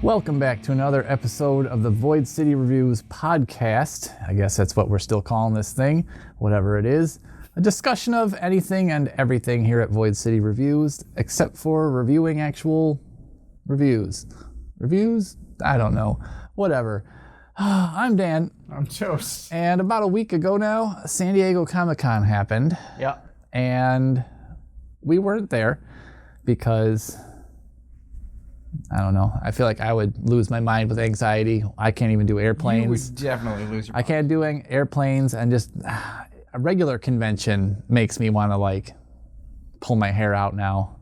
Welcome back to another episode of the Void City Reviews podcast. I guess that's what we're still calling this thing, whatever it is. A discussion of anything and everything here at Void City Reviews, except for reviewing actual reviews. Reviews? I don't know. Whatever. I'm Dan. I'm Toast. And about a week ago now, San Diego Comic-Con happened. Yeah. And we weren't there because, I don't know, I feel like I would lose my mind with anxiety. I can't even do airplanes. You would definitely lose your mind. I can't do airplanes, and just a regular convention makes me want to like pull my hair out now.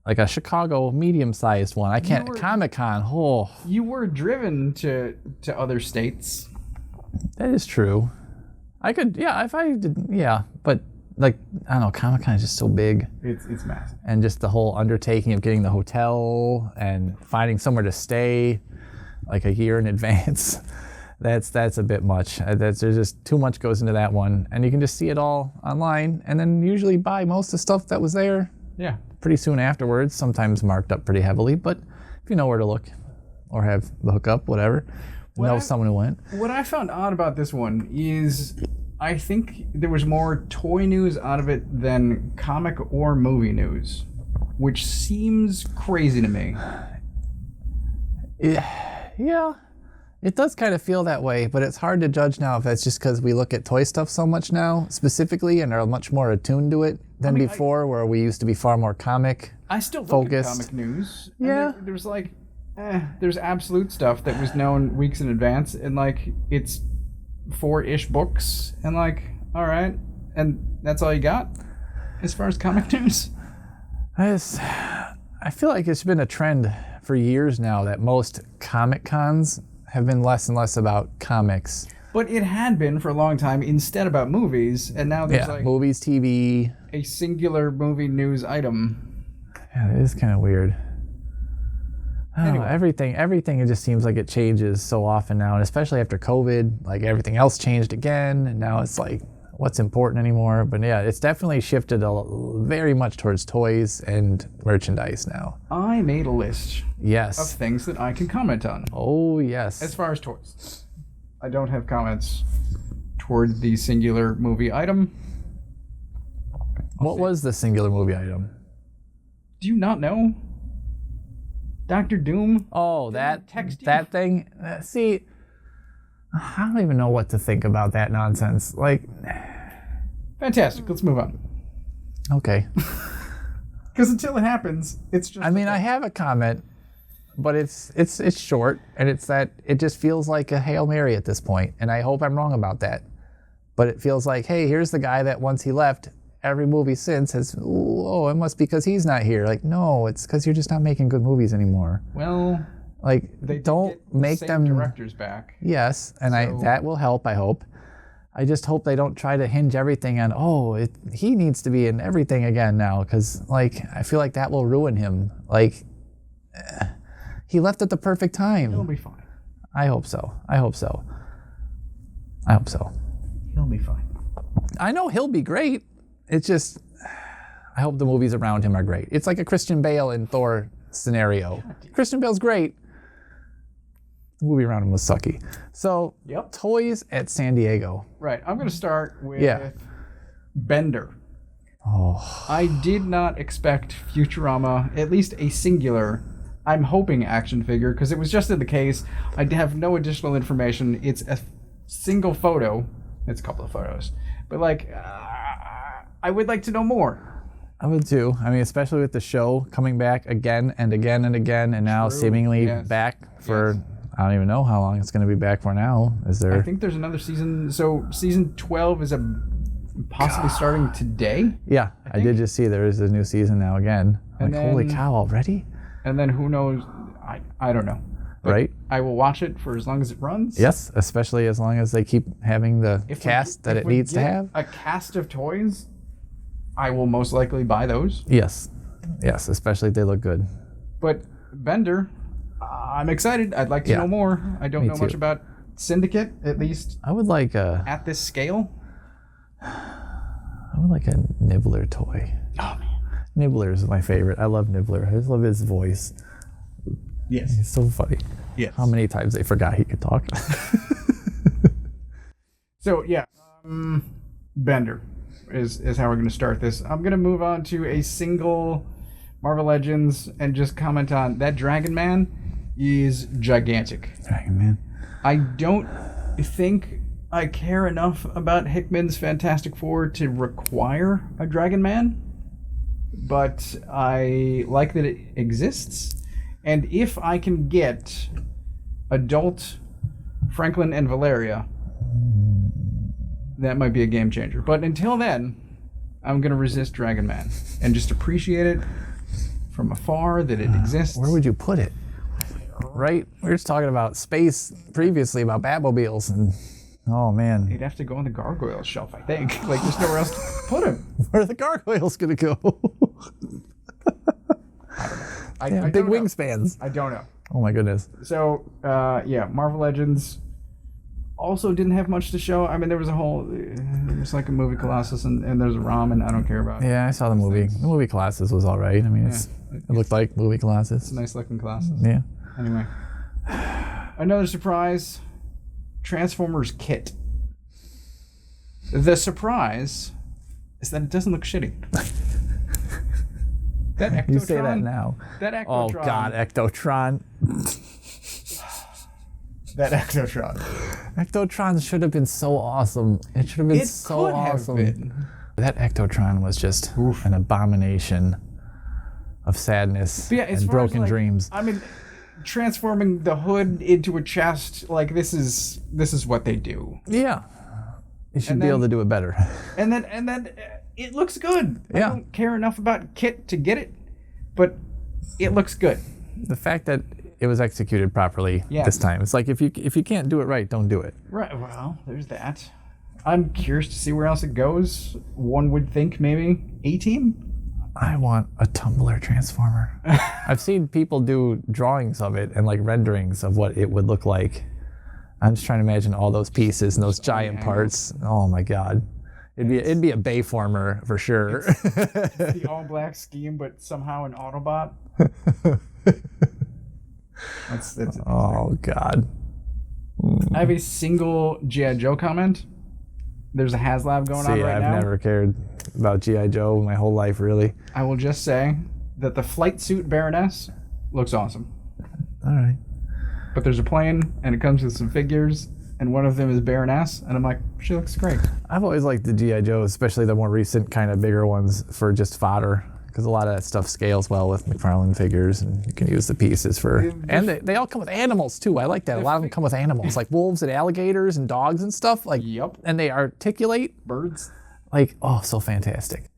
Like a Chicago medium-sized one. I can't. Comic-Con. Oh. You were driven to other states. That is true. I could. Yeah. If I did. Yeah. But like, I don't know. Comic-Con is just so big. It's massive. And just the whole undertaking of getting the hotel and finding somewhere to stay, like a year in advance. That's a bit much. There's just too much goes into that one, and you can just see it all online, and then usually buy most of the stuff that was there. Yeah. Pretty soon afterwards, sometimes marked up pretty heavily, but if you know where to look or have the hookup, whatever, know someone who went. What I found odd about this one is I think there was more toy news out of it than comic or movie news, which seems crazy to me. Yeah, it does kind of feel that way, but it's hard to judge now if that's just because we look at toy stuff so much now, specifically, and are much more attuned to it than before, where we used to be far more comic I still look focused. at comic news. Yeah. There's like, there's absolute stuff that was known weeks in advance, and like, it's 4-ish books, and like, all right, and that's all you got as far as comic news? I feel like it's been a trend for years now that most comic cons have been less and less about comics. But it had been for a long time instead about movies, and now there's like movies, TV, a singular movie news item. Yeah, it is kind of weird. Anyway. Everything it just seems like it changes so often now, and especially after COVID, like everything else changed again, and now it's like, what's important anymore? But yeah, it's definitely shifted very much towards toys and merchandise now. I made a list yes. of things that I can comment on. Oh, yes. As far as toys. I don't have comments toward the singular movie item. What was the singular movie item? Do you not know? Dr. Doom? Oh, that thing? See, I don't even know what to think about that nonsense. Like, fantastic. Let's move on. Okay. Because until it happens, it's just... I mean, I have a comment, but it's short, and it's that it just feels like a Hail Mary at this point, and I hope I'm wrong about that. But it feels like, hey, here's the guy that once he left, every movie since has, oh, it must be because he's not here. Like, no, it's because you're just not making good movies anymore. Well... Like, they don't make them directors back. Yes, and that will help, I hope. I just hope they don't try to hinge everything on, he needs to be in everything again now, because, like, I feel like that will ruin him. Like, he left at the perfect time. He'll be fine. I hope so. He'll be fine. I know he'll be great. It's just, I hope the movies around him are great. It's like a Christian Bale in Thor scenario. Christian Bale's great. The movie around him was sucky. So, Toys at San Diego. Right. I'm going to start with Bender. Oh. I did not expect Futurama, at least a singular, I'm hoping action figure, because it was just in the case. I have no additional information. It's a single photo. It's a couple of photos. But, like, I would like to know more. I would too. I mean, especially with the show coming back again and again and again, and now seemingly back for, I don't even know how long it's going to be back for now. Is there? I think there's another season. So season 12 is possibly starting today? Yeah, I did just see there is a new season now again. I'm like, holy cow, already? And then who knows? I don't know. But right? I will watch it for as long as it runs. Yes, especially as long as they keep having the cast that it needs to have. A cast of toys, I will most likely buy those. Yes, especially if they look good. But Bender, I'm excited. I'd like to know more. I don't know much about Syndicate, at least. I would like at this scale. I would like a Nibbler toy. Oh man, Nibbler is my favorite. I love Nibbler. I just love his voice. Yes. It's so funny. Yes. How many times they forgot he could talk. So, yeah. Bender is how we're going to start this. I'm going to move on to a single Marvel Legends and just comment on that Dragon Man is gigantic. Dragon Man. I don't think I care enough about Hickman's Fantastic Four to require a Dragon Man, but I like that it exists. And if I can get adult Franklin and Valeria, that might be a game changer. But until then, I'm going to resist Dragon Man and just appreciate it from afar that it exists. Where would you put it? Right? We were just talking about space previously, about Batmobiles, and oh man. He'd have to go on the gargoyle shelf, I think. Like, there's nowhere else to put him. Where are the gargoyles going to go? I don't know. Big wingspans. I don't know. Oh my goodness. So, yeah, Marvel Legends also didn't have much to show. I mean, there was like a movie Colossus and there's a ROM, and I don't care about it. Yeah, I saw the movie. The movie Colossus was all right. I mean, it looked like movie Colossus. It's a nice looking Colossus. Yeah. Anyway. Another surprise, Transformers kit. The surprise is that it doesn't look shitty. That Ectotron, you say that now. That Ectotron. Oh God, Ectotron. That Ectotron. Ectotron should have been so awesome. It should have been so awesome. Have been. That Ectotron was just an abomination of sadness and broken dreams. I mean, transforming the hood into a chest, like this is what they do. Yeah. You should be able to do it better. And then it looks good. Yeah. I don't care enough about kit to get it, but it looks good. The fact that it was executed properly this time. It's like if you can't do it right, don't do it. Right. Well, there's that. I'm curious to see where else it goes. One would think maybe A-Team. I want a Tumblr Transformer. I've seen people do drawings of it and like renderings of what it would look like. I'm just trying to imagine all those pieces and those giant parts. Oh my God. It'd be a Bayformer for sure. It's the all black scheme, but somehow an Autobot. That's oh God. I have a single G.I. Joe comment. There's a HasLab going on right now. I've never cared about G.I. Joe my whole life, really. I will just say that the flight suit Baroness looks awesome. All right. But there's a plane, and it comes with some figures, and one of them is Baroness, and I'm like, she looks great. I've always liked the G.I. Joe, especially the more recent kind of bigger ones, for just fodder. Because a lot of that stuff scales well with McFarlane figures, and you can use the pieces for... And they all come with animals, too. I like that. A lot of them come with animals, like wolves and alligators and dogs and stuff. Like, yep. And they articulate. Birds. Like, oh, so fantastic.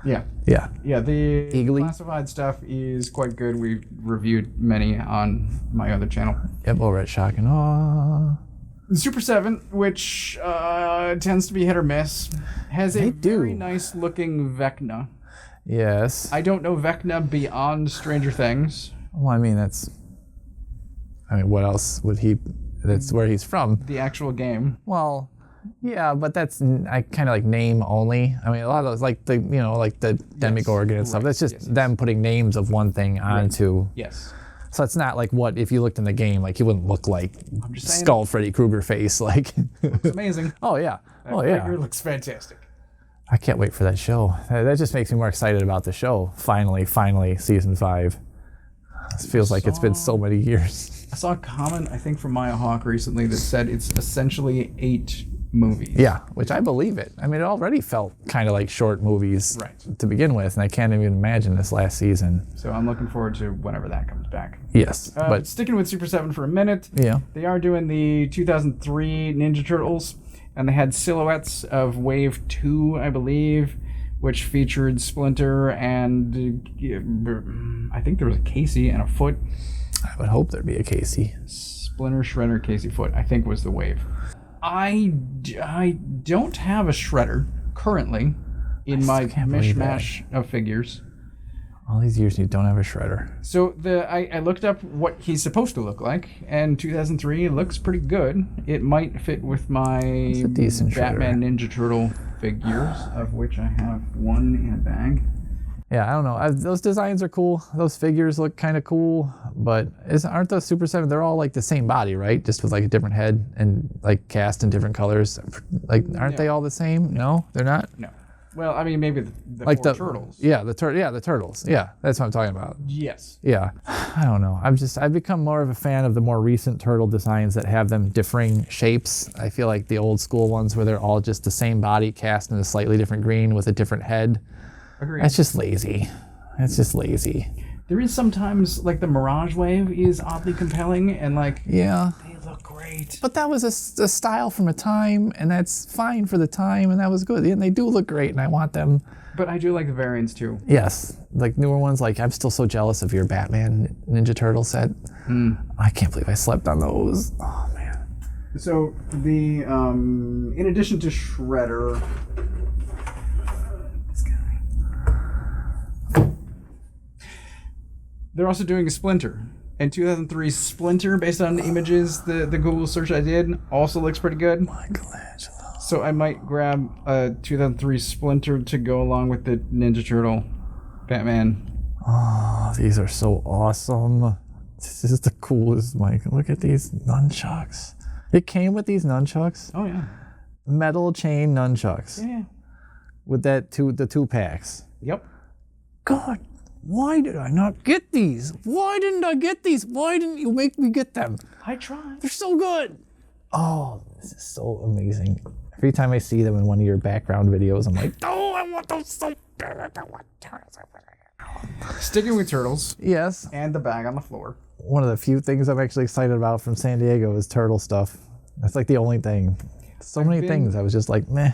Yeah. Yeah. Yeah, the Eagly. classified stuff is quite good. We've reviewed many on my other channel. Yep, over at Shock and Awe. Super 7, which tends to be hit or miss, has a very nice looking Vecna. Yes. I don't know Vecna beyond Stranger Things. Well, I mean, what else would he... That's where he's from. The actual game. Well, yeah, but that's I kind of like name only. I mean, a lot of those, like the Demogorgon and stuff. That's just them putting names of one thing onto. Yes. So it's not like what if you looked in the game, like he wouldn't look like Skull Freddy Krueger face, like. Looks amazing. Oh yeah. That figure looks fantastic. I can't wait for that show. That just makes me more excited about the show. Finally, season 5. It feels like it's been so many years. I saw a comment, I think, from Maya Hawk recently that said it's essentially 8 movies. Yeah, which I believe it. I mean, it already felt kind of like short movies to begin with, and I can't even imagine this last season. So I'm looking forward to whenever that comes back. Yes, but sticking with Super 7 for a minute, yeah, they are doing the 2003 Ninja Turtles, and they had silhouettes of Wave 2, I believe, which featured Splinter and I think there was a Casey and a Foot. I would hope there'd be a Casey. Splinter, Shredder, Casey, Foot, I think was the wave. I don't have a Shredder currently in my mishmash of figures. All these years you don't have a Shredder. So I looked up what he's supposed to look like, and 2003 looks pretty good. It might fit with my Batman Ninja Turtle figures, of which I have one in a bag. Yeah, I don't know. Those designs are cool. Those figures look kind of cool, but aren't those Super 7? They're all like the same body, right? Just with like a different head and like cast in different colors. Like, aren't they all the same? No, they're not? No. Well, I mean, maybe the like four turtles. Yeah, the turtles. Yeah, that's what I'm talking about. Yes. Yeah, I don't know. I've become more of a fan of the more recent turtle designs that have them differing shapes. I feel like the old school ones where they're all just the same body cast in a slightly different green with a different head. Agreed. That's just lazy. It's just lazy. There is sometimes, like, the Mirage Wave is oddly compelling, and, like, yeah, they look great. But that was a style from a time, and that's fine for the time, and that was good. And they do look great, and I want them. But I do like the variants, too. Yes, like newer ones. Like, I'm still so jealous of your Batman Ninja Turtle set. I can't believe I slept on those. Oh, man. So, in addition to Shredder... They're also doing a Splinter. And 2003 Splinter, based on images, the Google search I did, also looks pretty good. Michelangelo. So I might grab a 2003 Splinter to go along with the Ninja Turtle Batman. Oh, these are so awesome. This is the coolest, Mike. Look at these nunchucks. It came with these nunchucks. Oh, yeah. Metal chain nunchucks. Yeah. With the two packs. Yep. God. Why did I not get these? Why didn't I get these? Why didn't you make me get them? I tried. They're so good. Oh, this is so amazing. Every time I see them in one of your background videos, I'm like, oh, I want those so bad. I want turtles. Sticking with turtles. Yes. And the bag on the floor. One of the few things I'm actually excited about from San Diego is turtle stuff. That's like the only thing. So many things I was just like, meh.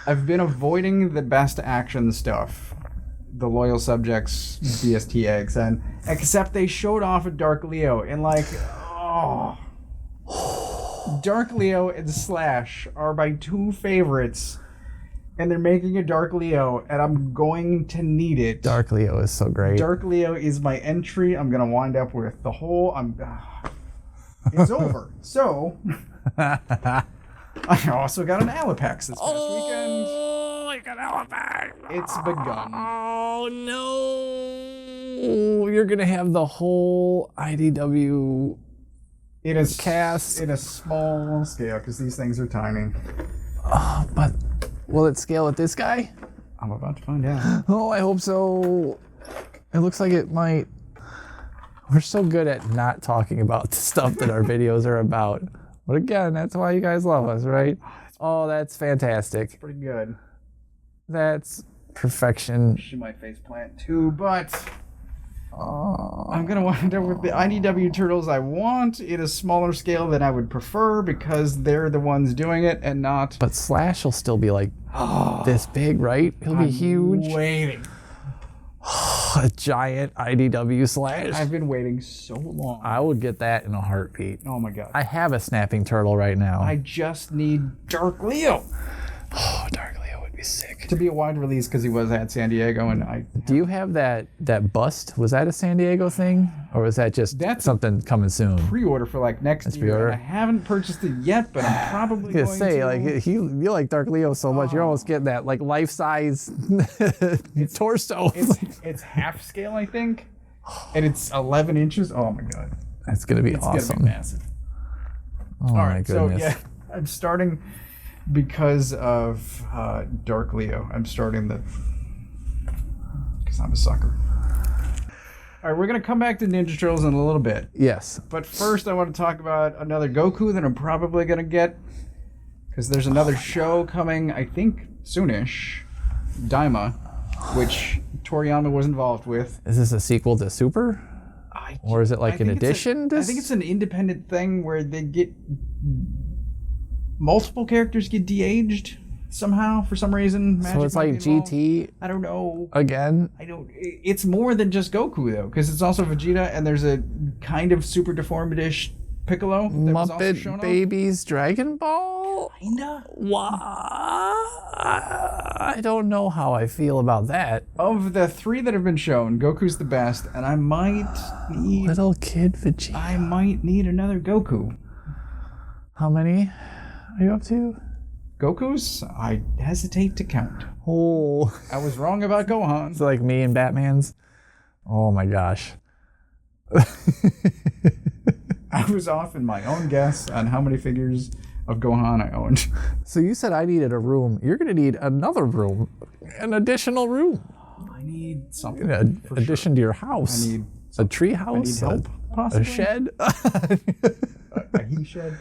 I've been avoiding the best action stuff. The Loyal Subjects BST eggs, and except they showed off a Dark Leo, and like, oh, Dark Leo and Slash are my two favorites, and they're making a Dark Leo, and I'm going to need it. Dark Leo is so great. Dark Leo is my entry. I'm gonna wind up with the whole. It's over. So I also got an Alapex this past weekend. I got Alapex. It's begun. Oh no! You're gonna have the whole IDW cast in a small scale because these things are tiny. But will it scale with this guy? I'm about to find out. Oh, I hope so. It looks like it might. We're so good at not talking about the stuff that our videos are about. But again, that's why you guys love us, right? Oh, that's fantastic. Pretty good. That's perfection. She might face plant too, but I'm gonna wind up with the IDW turtles I want in a smaller scale than I would prefer because they're the ones doing it and not. But Slash will still be like this big, right? He'll be huge. Waiting. A giant IDW Slash. I've been waiting so long. I would get that in a heartbeat. Oh my god. I have a snapping turtle right now. I just need Dark Leo. Oh, Dark Leo would be sick. To be a wide release because he was at San Diego and I. Do you have that bust? Was that a San Diego thing, or was that just something coming soon? Pre-order for like next year. And I haven't purchased it yet, but I'm probably going to. Like you like Dark Leo so much, you're almost getting that like life-size torso. It's half scale, I think, and it's 11 inches. Oh my god, that's gonna be awesome. It's gonna be massive. Oh my goodness. So yeah, I'm starting. Because of Dark Leo, I'm starting because I'm a sucker. All right, we're going to come back to Ninja Turtles in a little bit. Yes. But first, I want to talk about another Goku that I'm probably going to get. Because there's another show coming, I think, soonish. Daima, which Toriyama was involved with. Is this a sequel to Super? Or is it like an addition? I think it's an independent thing where they get... multiple characters get de-aged somehow for some reason. So it's like GT. I don't know. Again. It's more than just Goku though, because it's also Vegeta, and there's a kind of super deformed-ish Piccolo. That Muppet was also shown Babies Dragon Ball. Kinda. Why? I don't know how I feel about that. Of the three that have been shown, Goku's the best, and I might need little kid Vegeta. I might need another Goku. How many are you up to? Goku's? I hesitate to count. Oh. I was wrong about Gohan. It's like me and Batman's. Oh my gosh. I was off in my own guess on how many figures of Gohan I owned. So you said I needed a room. You're going to need another room. An additional room. I need something. An addition to your house. I need a tree house. I need help, possibly. A shed. a he shed.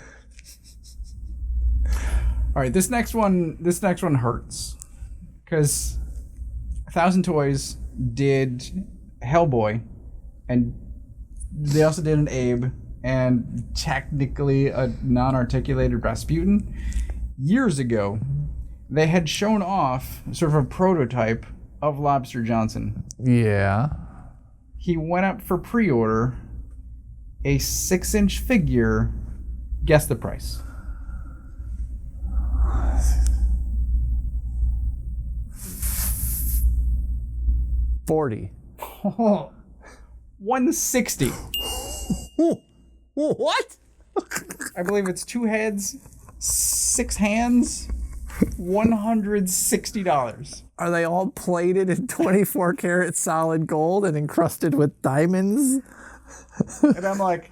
All right, this next one hurts. Because 1,000 Toys did Hellboy, and they also did an Abe, and technically a non-articulated Rasputin. Years ago, they had shown off sort of a prototype of Lobster Johnson. Yeah. He went up for pre-order, a 6-inch figure. Guess the price. $40. 160. What? I believe it's 2 heads, 6 hands, $160. Are they all plated in 24 karat solid gold and encrusted with diamonds? And I'm like,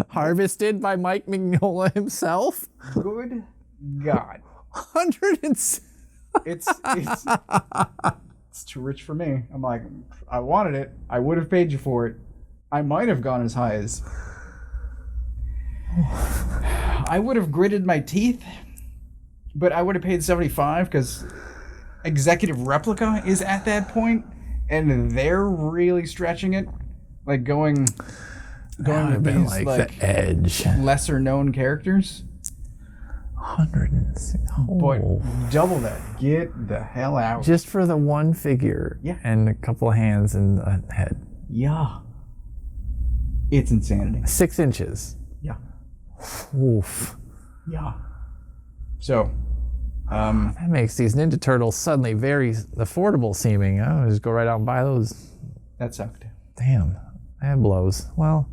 Harvested by Mike Mignola himself? good God. 100 It's too rich for me. I'm like, I wanted it. I would have paid you for it. I might have gone as high as... I would have gritted my teeth, but I would have paid $75 because Executive Replica is at that point, and they're really stretching it, like going with been these like the Edge. lesser known characters. 106. Boy, double that. Get the hell out. Just for the one figure. Yeah. And a couple of hands and a head. Yeah. It's insanity. 6 inches. Yeah. Oof. Yeah. So, That makes these Ninja Turtles suddenly very affordable seeming. I'll just go right out and buy those. that sucked. Damn. That blows. Well,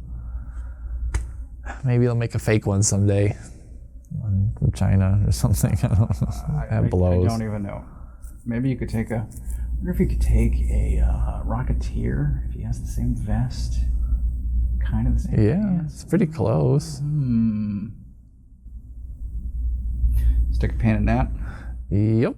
maybe they'll make a fake one someday. One from China or something. I don't know. That blows. I don't even know. Maybe you could take I wonder if you could take a Rocketeer if he has the same vest. Kind of the same. Yeah, pants. it's pretty close. Stick a pin in that. Yep.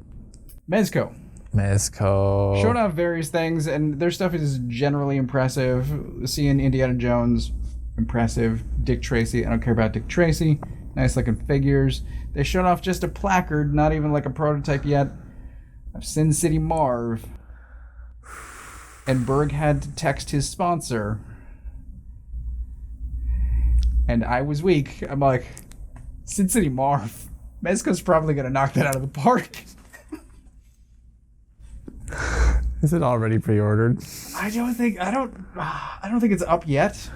Mezco. Mezco. Showed off various things, and their stuff is generally impressive. Seeing Indiana Jones, impressive. Dick Tracy, I don't care about Dick Tracy. Nice looking figures. They showed off just a placard, not even like a prototype yet, of Sin City Marv. And Berg had to text his sponsor. And I was weak. I'm like, Sin City Marv. Mezco's probably gonna knock that out of the park. Is it already pre-ordered? I don't think it's up yet.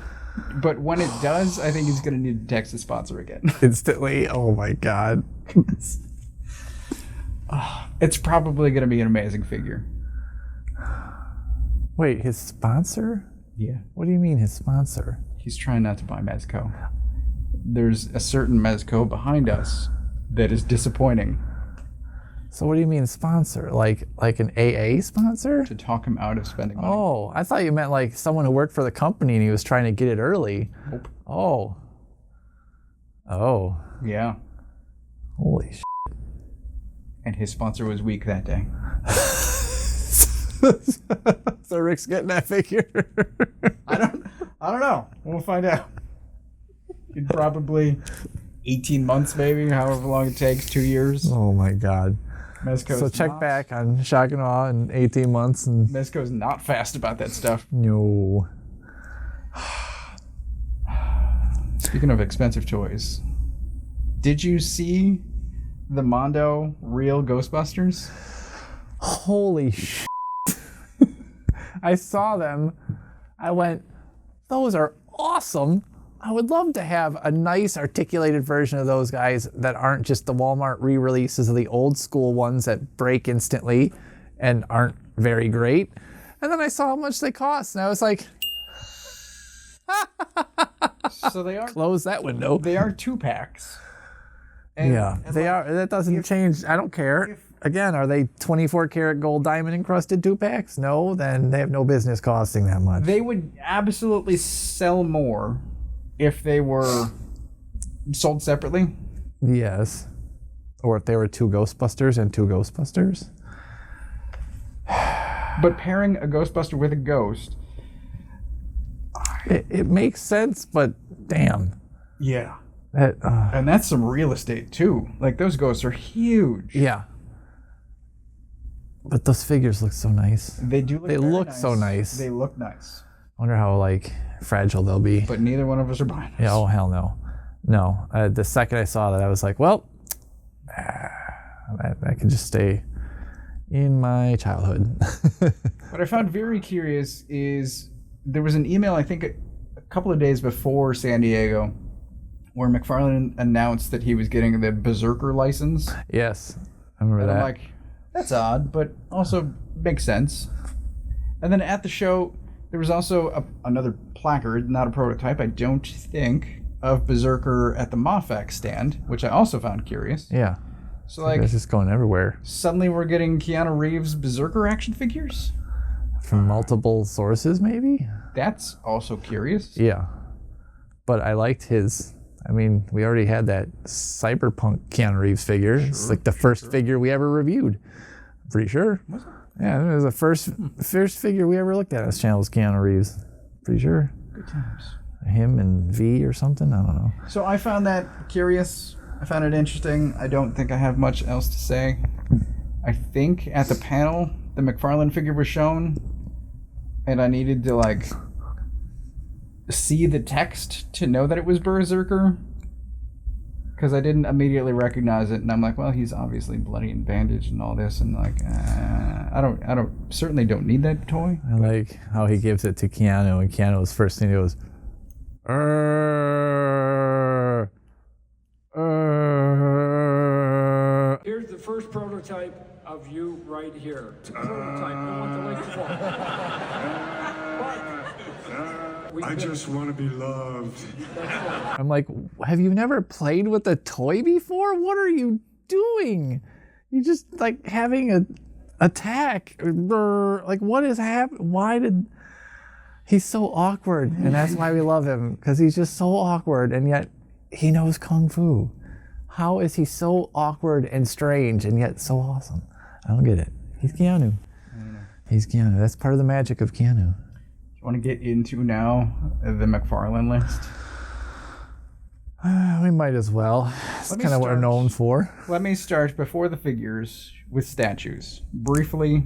But when it does, I think he's gonna need to text the sponsor again. Instantly. Oh my god. It's probably gonna be an amazing figure. Wait, his sponsor? Yeah. What do you mean his sponsor? He's trying not to buy Mezco. There's a certain Mezco behind us that is disappointing. So what do you mean sponsor? Like an AA sponsor? To talk him out of spending money. Oh, I thought you meant like someone who worked for the company and he was trying to get it early. Nope. Oh. Oh. Yeah. Holy shit. And his sponsor was weak that day. So Rick's getting that figure. I don't know. We'll find out. In probably 18 months, maybe, however long it takes, 2 years. Oh my god. Mezco's So check back on Shock and Awe in 18 months and Mezco's not fast about that stuff. no. Speaking of expensive toys, did you see the Mondo real Ghostbusters? Holy shit. I saw them. I went, those are awesome. I would love to have a nice articulated version of those guys that aren't just the Walmart re-releases of the old school ones that break instantly and aren't very great. And then I saw how much they cost and I was like, So they are close that window. They are 2-packs. Yeah, they are. That doesn't change. I don't care. Again, are they 24 karat gold diamond encrusted 2-packs? No, then they have no business costing that much. They would absolutely sell more if they were sold separately. Yes. Or if they were 2 Ghostbusters and 2 Ghostbusters. But pairing a Ghostbuster with a ghost. It makes sense, but damn. Yeah. That, And that's some real estate too. Like those ghosts are huge. yeah. But those figures look so nice. They do look They very look nice. so nice. They look nice. I wonder how like fragile they'll be. But neither one of us are buying them. Yeah, oh hell no. No. The second I saw that, I was like, well, that can just stay in my childhood. What I found very curious is there was an email, I think a couple of days before San Diego, where McFarlane announced that he was getting the Berserker license. Yes, I remember And that. I'm like, that's odd, but also makes sense. And then at the show, there was also another placard, not a prototype, I don't think, of Berserker at the mafex stand, which I also found curious. Yeah. So like, It's just going everywhere. suddenly we're getting Keanu Reeves Berserker action figures? From multiple sources, maybe? That's also curious. Yeah. But I liked his... I mean, we already had that cyberpunk Keanu Reeves figure. It's like the first figure we ever reviewed. Pretty sure. Was it? Yeah, it was the first figure we ever looked at on this channel was Keanu Reeves. Pretty sure. Good times. Him and V or something. I don't know. So I found that curious. I found it interesting. I don't think I have much else to say. I think at the panel, the McFarlane figure was shown, and I needed to like see the text to know that it was Berserker, because I didn't immediately recognize it, and I'm like, well, he's obviously bloody and bandaged and all this, and like, I certainly don't need that toy. I like how he gives it to Keanu, and Keanu's first thing he goes, Here's the first prototype of you right here. It's a prototype. I want the link to I just want to be loved. I'm like, have you never played with a toy before? What are you doing? You just like having a attack. Like, what is happening? Why did... He's so awkward, and that's why we love him, because he's just so awkward, and yet he knows Kung Fu. How is he so awkward and strange, and yet so awesome? I don't get it. He's Keanu. He's Keanu. That's part of the magic of Keanu. You want to get into now the McFarlane list? We might as well. It's kind of what we're known for. Let me start before the figures with statues. Briefly,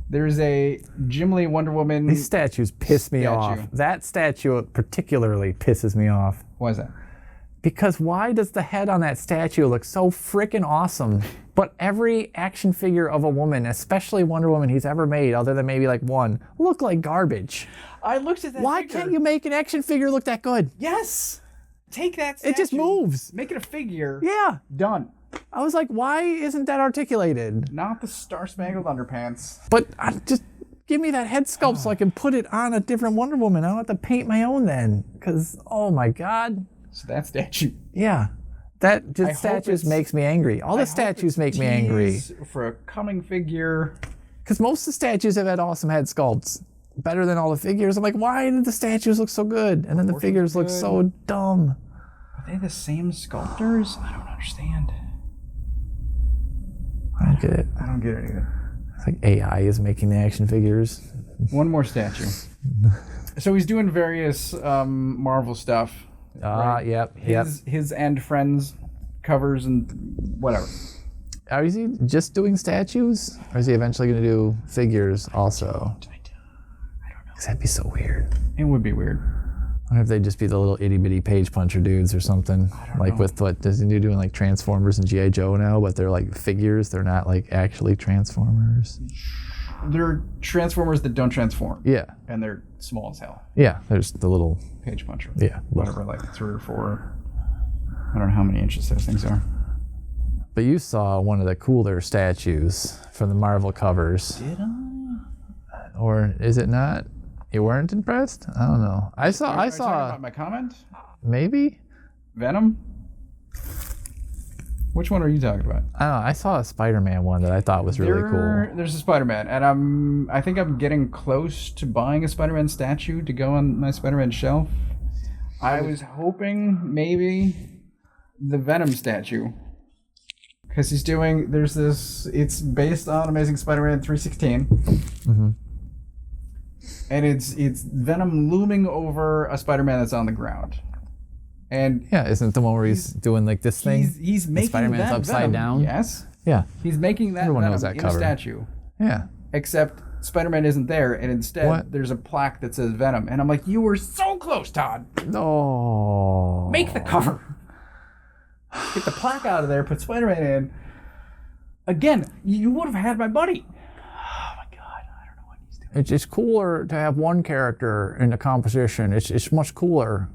there's a Jim Lee Wonder Woman. These statues piss me off. That statue particularly pisses me off. Why is that? Because why does the head on that statue look so freaking awesome, but every action figure of a woman, especially Wonder Woman he's ever made, other than maybe like one, look like garbage? I looked at that Why figure. can't you make an action figure look that good? Yes! Take that statue. It just moves. Make it a figure. Yeah. Done. I was like, why isn't that articulated? Not the Star-Spangled Underpants. But just give me that head sculpt so I can put it on a different Wonder Woman. I don't have to paint my own then. Because, oh my God. So that statue. Yeah. That I just hope statues it's- makes me angry. All the statues make me angry. Tease for a coming figure. Because most of the statues have had awesome head sculpts. Better than all the figures. I'm like, why did the statues look so good? And then the figures look so dumb. Are they the same sculptors? I don't understand. I don't get it. I don't get it either. It's like AI is making the action figures. One more statue. So he's doing various Marvel stuff. Yep. His and friends covers and whatever. Is he just doing statues? Or is he eventually going to do figures also? I don't know. Because that'd be so weird. It would be weird. I wonder if they'd just be the little itty bitty page puncher dudes or something. Like with what Disney doing like Transformers and G.I. Joe now, but they're like figures. They're not like actually Transformers. They're Transformers that don't transform. Yeah. And they're small as hell. Yeah. There's the little. Page puncher. Yeah. Whatever, like 3 or 4. I don't know how many inches those things are. But you saw one of the cooler statues from the Marvel covers. Did I? Or is it not? You weren't impressed? I don't know. I Are you saw talking about my comment? maybe? Venom? Which one are you talking about? I don't know. I saw a Spider-Man one that I thought was really cool. There's a Spider-Man, and I think I'm getting close to buying a Spider-Man statue to go on my Spider-Man shelf. I was hoping maybe the Venom statue, because it's based on Amazing Spider-Man 316, and it's Venom looming over a Spider-Man that's on the ground. And yeah, isn't it the one where he's doing like this thing? He's making Spider-Man's that upside Venom. down. Yes. Yeah. He's making that Everyone Venom knows that in cover. a statue. Yeah. Except Spider-Man isn't there, and instead What? there's a plaque that says Venom. And I'm like, you were so close, Todd. No. Make the cover. Get the plaque out of there, put Spider-Man in. Again, you would have had my buddy. Oh my God, I don't know what he's doing. It's cooler to have one character in the composition. It's much cooler.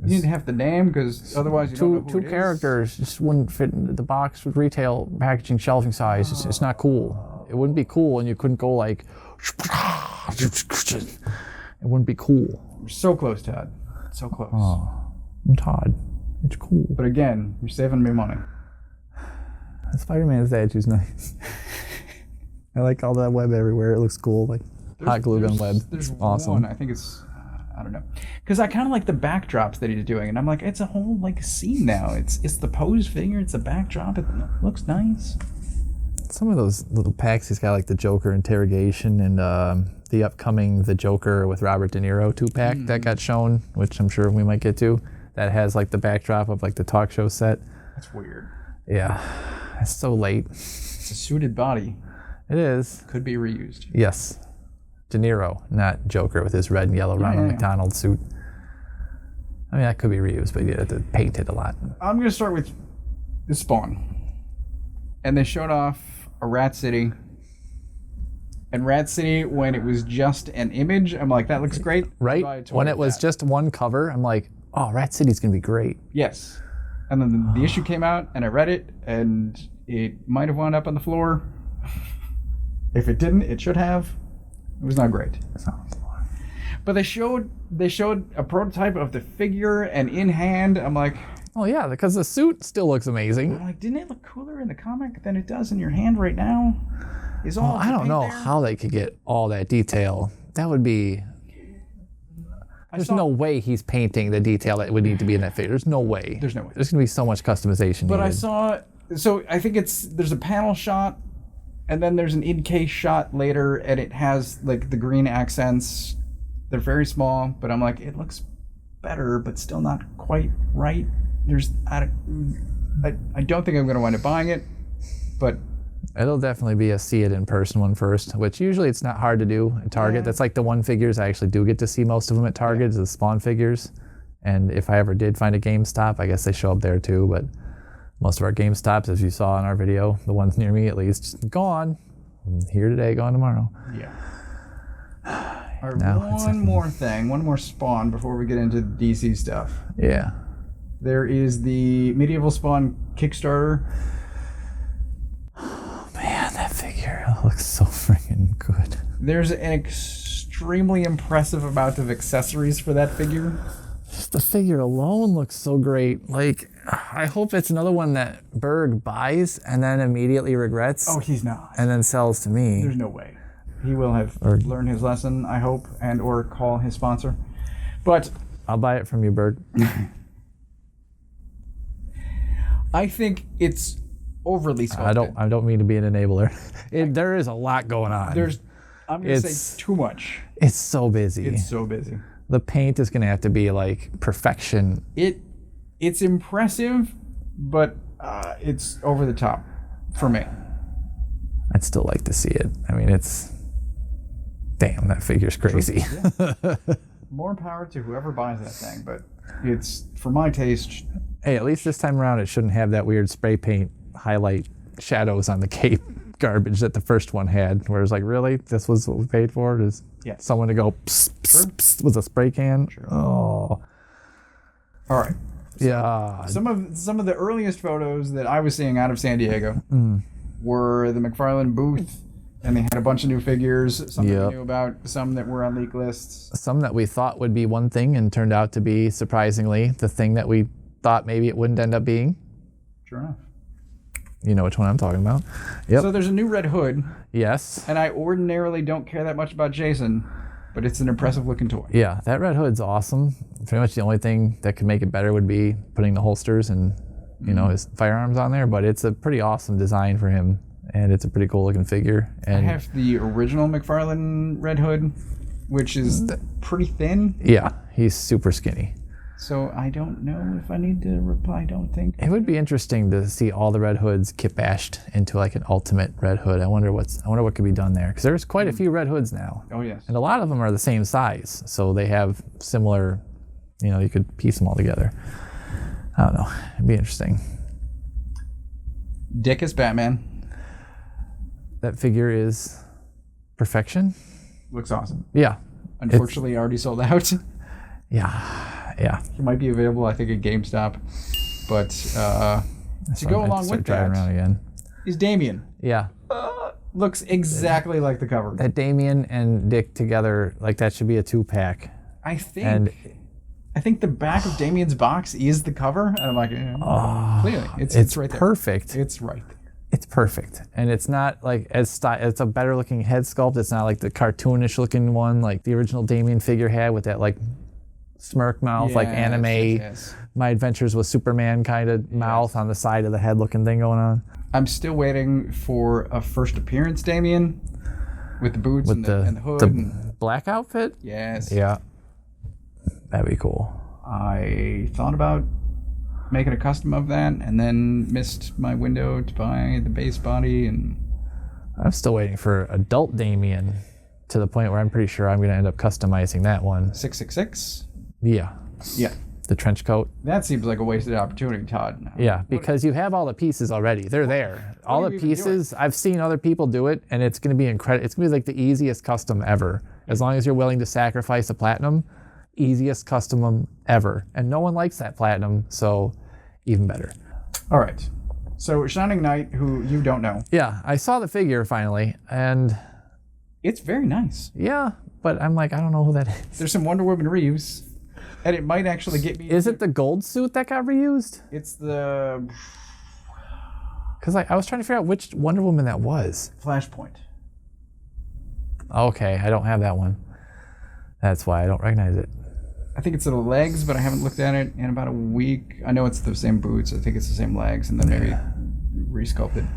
You didn't have the name, because otherwise you don't know who Two it is. characters just wouldn't fit in the box with retail packaging shelving size. It's not cool. It wouldn't be cool, and you couldn't go like. It wouldn't be cool. You're so close, Todd. So close. Oh, I'm Todd. It's cool. But again, you're saving me money. The Spider-Man statue's nice. I like all that web everywhere. It looks cool, like hot glue gun web. There's awesome. one. I think it's. I don't know, because I kind of like the backdrops that he's doing, and I'm like, it's a whole like scene now. It's the posed figure. It's a backdrop. It looks nice. Some of those little packs, he's got like the Joker interrogation and the upcoming The Joker with Robert De Niro 2-pack that got shown, which I'm sure we might get to. That has like the backdrop of like the talk show set. That's weird. Yeah, it's so late. It's a suited body. It is. Could be reused. Yes. De Niro, not Joker with his red and yellow Ronald McDonald suit. I mean, that could be reused, but you have to paint it a lot. I'm going to start with the Spawn. And they showed off a Rat City. And Rat City, when it was just an image, I'm like, that looks great. Right? When it was just one cover, I'm like, oh, Rat City's going to be great. Yes. And then the issue came out, and I read it, and it might have wound up on the floor. If it didn't, it should have. It was not great. But they showed a prototype of the figure, and in hand, I'm like, oh yeah, because the suit still looks amazing. I'm like, didn't it look cooler in the comic than it does in your hand right now? Is all I don't know there? how they could get all that detail. That would be. There's no way he's painting the detail that would need to be in that figure. There's no way. There's no way. There's gonna be so much customization. But needed. I saw. So I think there's a panel shot. And then there's an in-case shot later, and it has like the green accents. They're very small, but I'm like, it looks better, but still not quite right. I don't think I'm going to wind up buying it, but it'll definitely be a see it in person one first, which usually it's not hard to do at Target. Yeah. That's like the one figures I actually do get to see most of them at Target is the Spawn figures. And if I ever did find a GameStop, I guess they show up there too, but most of our GameStops, as you saw in our video, the ones near me at least, just gone. Here today, gone tomorrow. Yeah. All right, one more Spawn before we get into the DC stuff. Yeah. There is the Medieval Spawn Kickstarter. Oh man, that figure looks so freaking good. There's an extremely impressive amount of accessories for that figure. Just the figure alone looks so great. Like, I hope it's another one that Berg buys and then immediately regrets. Oh, he's not. And then sells to me. There's no way. He will have learned his lesson, I hope, and or call his sponsor. But I'll buy it from you, Berg. I think it's overly sculpted. I don't mean to be an enabler. There is a lot going on. I'm going to say too much. It's so busy. It's so busy. The paint is going to have to be like perfection. It's impressive, but it's over the top for me. I'd still like to see it. I mean, damn, that figure's crazy. Yeah. More power to whoever buys that thing, but it's, for my taste. Hey, at least this time around, it shouldn't have that weird spray paint highlight shadows on the cape garbage that the first one had. Where it's like, really? This was what we paid for? Is someone to go psst, psst, psst, with a spray can? Sure. Oh. All right. So yeah. Some of the earliest photos that I was seeing out of San Diego were the McFarlane booth, and they had a bunch of new figures, some that we knew about, some that were on leak lists. Some that we thought would be one thing and turned out to be, surprisingly, the thing that we thought maybe it wouldn't end up being. Sure enough. You know which one I'm talking about. Yep. So there's a new red hood, Yes. and I ordinarily don't care that much about Jason, but it's an impressive looking toy. Yeah, that red hood's awesome. Pretty much the only thing that could make it better would be putting the holsters and, his firearms on there, but it's a pretty awesome design for him, and it's a pretty cool looking figure. And I have the original McFarlane red hood, which is pretty thin. yeah, he's super skinny. So I don't know if I need to reply, don't think. It would be interesting to see all the red hoods kit-bashed into like an ultimate red hood. I wonder what could be done there, because there's quite a few red hoods now. Oh, yes. And a lot of them are the same size, so they have similar, you could piece them all together. I don't know. It'd be interesting. Dick is Batman. That figure is perfection. Looks awesome. Yeah. Unfortunately, already sold out. Yeah. He might be available, I think, at GameStop. But to go along with driving around that again. is Damien. Yeah. Looks exactly like the cover. That Damien and Dick together, like that should be a 2-pack. I think the back of Damien's box is the cover, and I'm like, clearly, it's right there. Perfect. It's right there. It's perfect, and it's not like it's a better looking head sculpt. It's not like the cartoonish looking one like the original Damien figure had with that like smirk mouth, like anime. Yes. My Adventures with Superman kind of mouth on the side of the head looking thing going on. I'm still waiting for a first appearance Damien with the boots With and the hood. the black outfit. Yes. Yeah, that'd be cool. I thought about making a custom of that and then missed my window to buy the base body, and I'm still waiting for adult Damien to the point where I'm pretty sure I'm going to end up customizing that one. 666. Yeah, Yeah. the trench coat. That seems like a wasted opportunity, Todd. Yeah, because you have all the pieces already. They're there. All are the you even pieces, I've seen other people do it, and it's going to be incredible. It's going to be like the easiest custom ever. As long as you're willing to sacrifice a platinum, easiest custom ever. And no one likes that platinum, so even better. All right. So Shining Knight, who you don't know. Yeah, I saw the figure finally, and It's very nice. yeah, but I'm like, I don't know who that is. There's some Wonder Woman Reeves, and it might actually get me. Is it the gold suit that got reused? It's the Because I was trying to figure out which Wonder Woman that was. Flashpoint. Okay, I don't have that one. That's why I don't recognize it. I think it's the legs, but I haven't looked at it in about a week. I know it's the same boots. I think it's the same legs, and then maybe resculpted.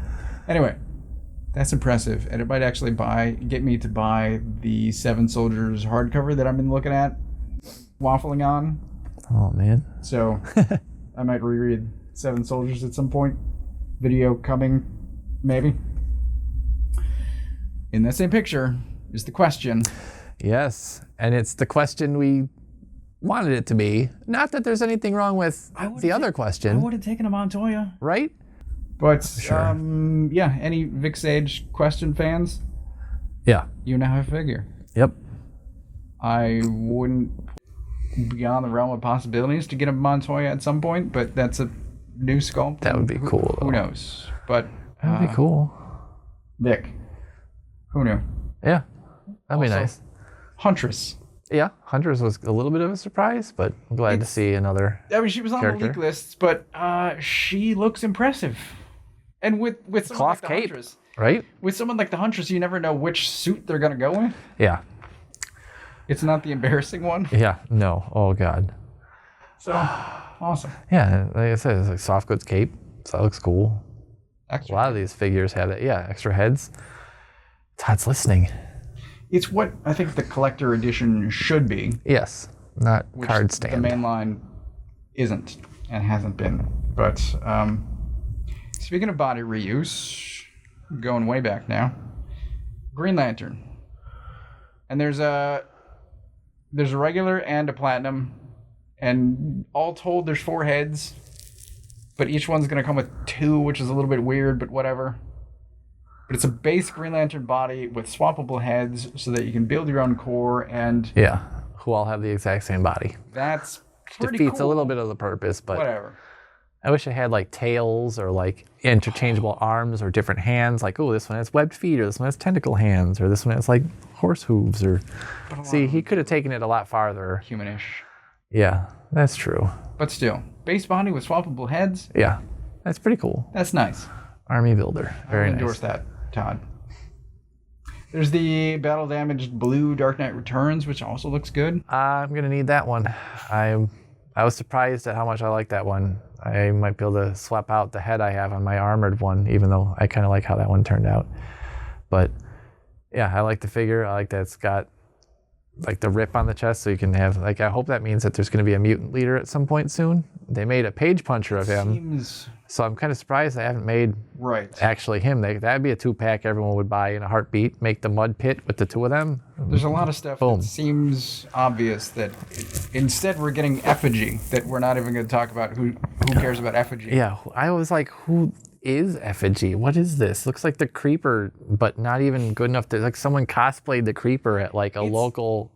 Anyway, that's impressive, and it might actually get me to buy the Seven Soldiers hardcover that I've been looking at, waffling on. Oh, man. So I might reread Seven Soldiers at some point. Video coming, maybe. In that same picture is the question. Yes, and it's the question we wanted it to be. Not that there's anything wrong with the other I question, would have taken a Montoya. right? But, Sure. any Vic Sage question fans, Yeah. you now have a figure. Yep. I wouldn't put beyond the realm of possibilities to get a Montoya at some point, but that's a new sculpt. That would be cool, Who though. knows? But That'd be cool. Vic, who knew? Yeah. That'd be Also- nice. Huntress. Yeah, Hunters was a little bit of a surprise, but I'm glad to see another. I mean, she was on character. the leak lists, but she looks impressive. And with someone Cloth like the cape. Huntress, Right? with someone like the Huntress, you never know which suit they're gonna go with. Yeah. It's not the embarrassing one. Yeah. No. Oh, God. So awesome. Yeah, like I said, it's like soft goods cape, so that looks cool. Extra. A lot of these figures have that. Yeah, extra heads. Todd's listening. It's what I think the collector edition should be. Yes, not Which card stand. The main line isn't and hasn't been. But speaking of body reuse, going way back now, Green Lantern. And there's a regular and a platinum, and all told there's 4 heads, but each one's going to come with 2, which is a little bit weird, but whatever. But it's a base Green Lantern body with swappable heads so that you can build your own core, and Yeah, who all have the exact same body. that's pretty Defeats cool. a little bit of the purpose, but Whatever. I wish it had like tails or like interchangeable arms or different hands. Like, oh, this one has webbed feet, or this one has tentacle hands, or this one has like horse hooves. Or see, he could have taken it a lot farther. Humanish. Yeah, that's true. But still, base body with swappable heads, Yeah, that's pretty cool. that's nice. Army builder. Very I'll nice. endorse that, Todd. There's the battle damaged blue Dark Knight Returns, which also looks good. I'm gonna need that one. I was surprised at how much I like that one. I might be able to swap out the head I have on my armored one, even though I kind of like how that one turned out. But yeah, I like the figure. I like that it's got like the rip on the chest, so you can have like. I hope that means that there's going to be a mutant leader at some point soon. They made a page puncher of him, Seems so I'm kind of surprised they haven't made right. actually him. That'd be a 2-pack everyone would buy in a heartbeat. Make the mud pit with the two of them. There's a lot of stuff Boom. that seems obvious that instead we're getting effigy, that we're not even going to talk about who cares about effigy. Yeah, I was like, who is effigy? What is this? Looks like the Creeper, but not even good enough to like someone cosplayed the Creeper at like a local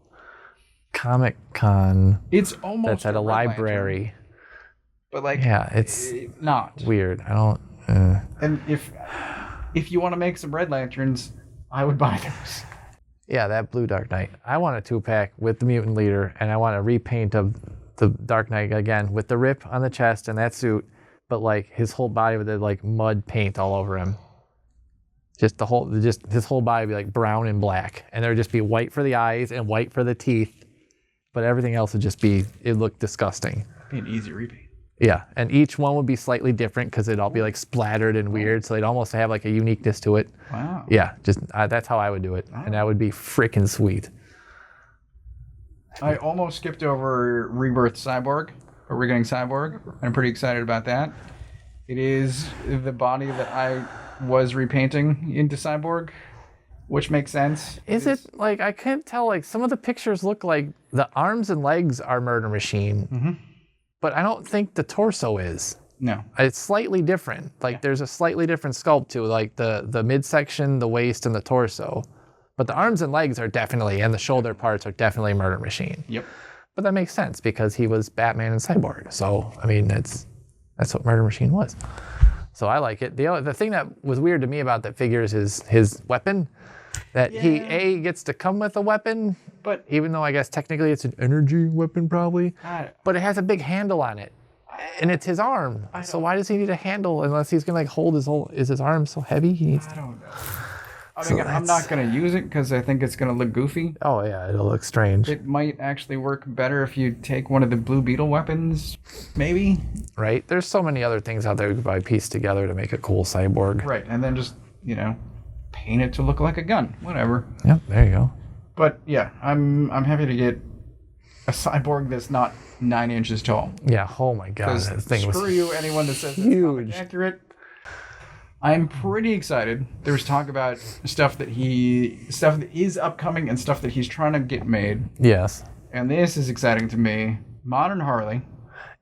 Comic Con. It's almost That's at a Red library. Lantern, but like Yeah, it's not weird. I don't. And if you want to make some Red Lanterns, I would buy those. Yeah, that blue Dark Knight. I want a 2-pack with the mutant leader, and I want a repaint of the Dark Knight again with the rip on the chest and that suit, but like his whole body with the like mud paint all over him. Just his whole body would be like brown and black, and there would just be white for the eyes and white for the teeth, but everything else would just be. It looked disgusting. Be an easy repaint. Yeah, and each one would be slightly different because it'd all be like splattered and weird, so they'd almost have like a uniqueness to it. Wow. Yeah, just that's how I would do it, and that would be freaking sweet. I almost skipped over Rebirth Cyborg, or We're Getting Cyborg. I'm pretty excited about that. It is the body that I was repainting into Cyborg, which makes sense. Is it like, I can't tell, like some of the pictures look like the arms and legs are Murder Machine, but I don't think the torso is. No. It's slightly different. Like there's a slightly different sculpt to like the midsection, the waist, and the torso. But the arms and legs are definitely, and the shoulder parts are definitely Murder Machine. Yep. But that makes sense because he was Batman and Cyborg. So, I mean, that's what Murder Machine was. So I like it. The thing that was weird to me about that figure is his weapon. That he gets to come with a weapon, But even though I guess technically it's an energy weapon probably. But it has a big handle on it. And it's his arm. So why does he need a handle unless he's gonna like hold his whole, is his arm so heavy he needs I to? don't know. I mean, I'm not going to use it because I think it's going to look goofy. Oh yeah, it'll look strange. It might actually work better if you take one of the Blue Beetle weapons, maybe. Right? There's so many other things out there you could probably piece together to make a cool cyborg. Right, and then just, paint it to look like a gun. Whatever. Yep, there you go. But yeah, I'm happy to get a cyborg that's not 9 inches tall. Yeah, oh my god, Because that thing screw was you, anyone that says it's huge. not accurate. I'm pretty excited. There was talk about stuff that is upcoming and stuff that he's trying to get made. Yes. And this is exciting to me. Modern Harley.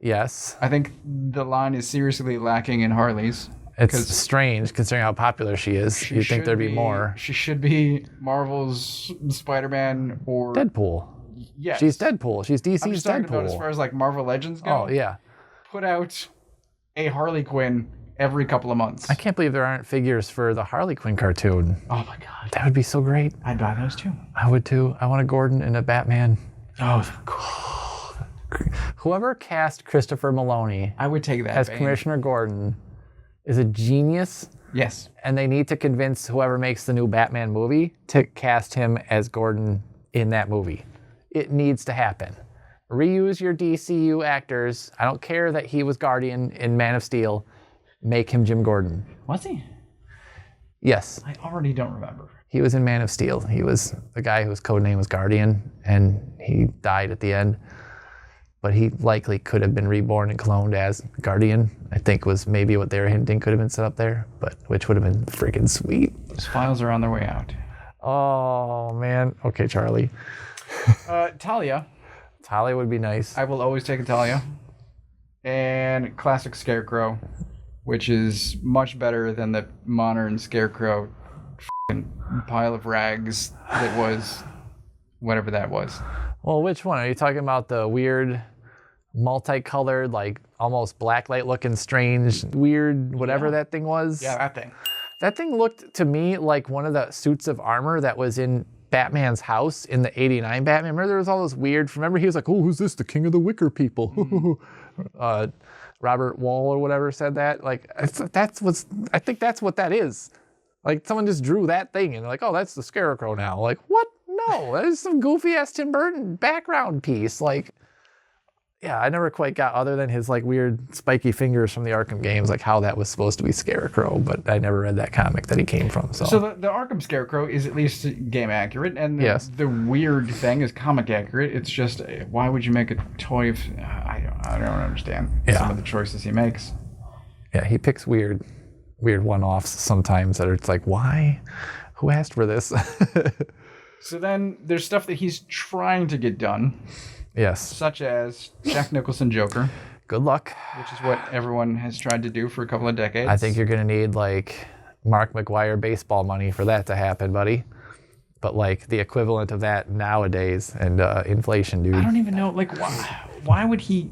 Yes. I think the line is seriously lacking in Harleys. It's strange considering how popular she is. You'd think there'd be more. She should be Marvel's Spider-Man or Deadpool. Yes. She's Deadpool. She's DC's I'm just talking about as Deadpool. far as like Marvel Legends go. Oh yeah. Put out a Harley Quinn every couple of months. I can't believe there aren't figures for the Harley Quinn cartoon. Oh my god. That would be so great. I'd buy those too. I would too. I want a Gordon and a Batman. Oh, cool. Whoever cast Christopher Maloney I would take that. as Bane. Commissioner Gordon is a genius, Yes. and they need to convince whoever makes the new Batman movie to cast him as Gordon in that movie. It needs to happen. Reuse your DCU actors. I don't care that he was Guardian in Man of Steel. Make him Jim Gordon. Was he? Yes, I already don't remember. he was in Man of Steel. He was the guy whose code name was Guardian, and he died at the end. But he likely could have been reborn and cloned as Guardian. I think was maybe what they were hinting could have been set up there, but which would have been freaking sweet. Those files are on their way out. Oh man. Okay, Charlie. Talia. Talia would be nice. I will always take a Talia. And classic Scarecrow, which is much better than the modern Scarecrow pile of rags that was whatever that was. Well, which one? Are you talking about the weird, multicolored, like almost blacklight looking strange, weird, whatever that thing was? Yeah, that thing. That thing looked to me like one of the suits of armor that was in Batman's house in the '89 Batman. Remember there was all those weird, remember he was like, oh, who's this? The king of the wicker people. Robert Wall or whatever said that. Like, I think that's what that is. Like, someone just drew that thing and they're like, oh, that's the Scarecrow now. Like, what? No, that is some goofy ass Tim Burton background piece. Like, yeah, I never quite got, other than his like weird spiky fingers from the Arkham games, like how that was supposed to be Scarecrow, but I never read that comic that he came from. So the Arkham Scarecrow is at least game accurate, and yes. The weird thing is comic accurate. It's just, why would you make a toy of, I don't understand some of the choices he makes. Yeah, he picks weird one-offs sometimes that are, it's like, why? Who asked for this? So then there's stuff that he's trying to get done. Yes. Such as Jack Nicholson Joker. Good luck. Which is what everyone has tried to do for a couple of decades. I think you're going to need, like, Mark McGuire baseball money for that to happen, buddy. But, like, the equivalent of that nowadays and inflation, dude. I don't even know, like, why would he...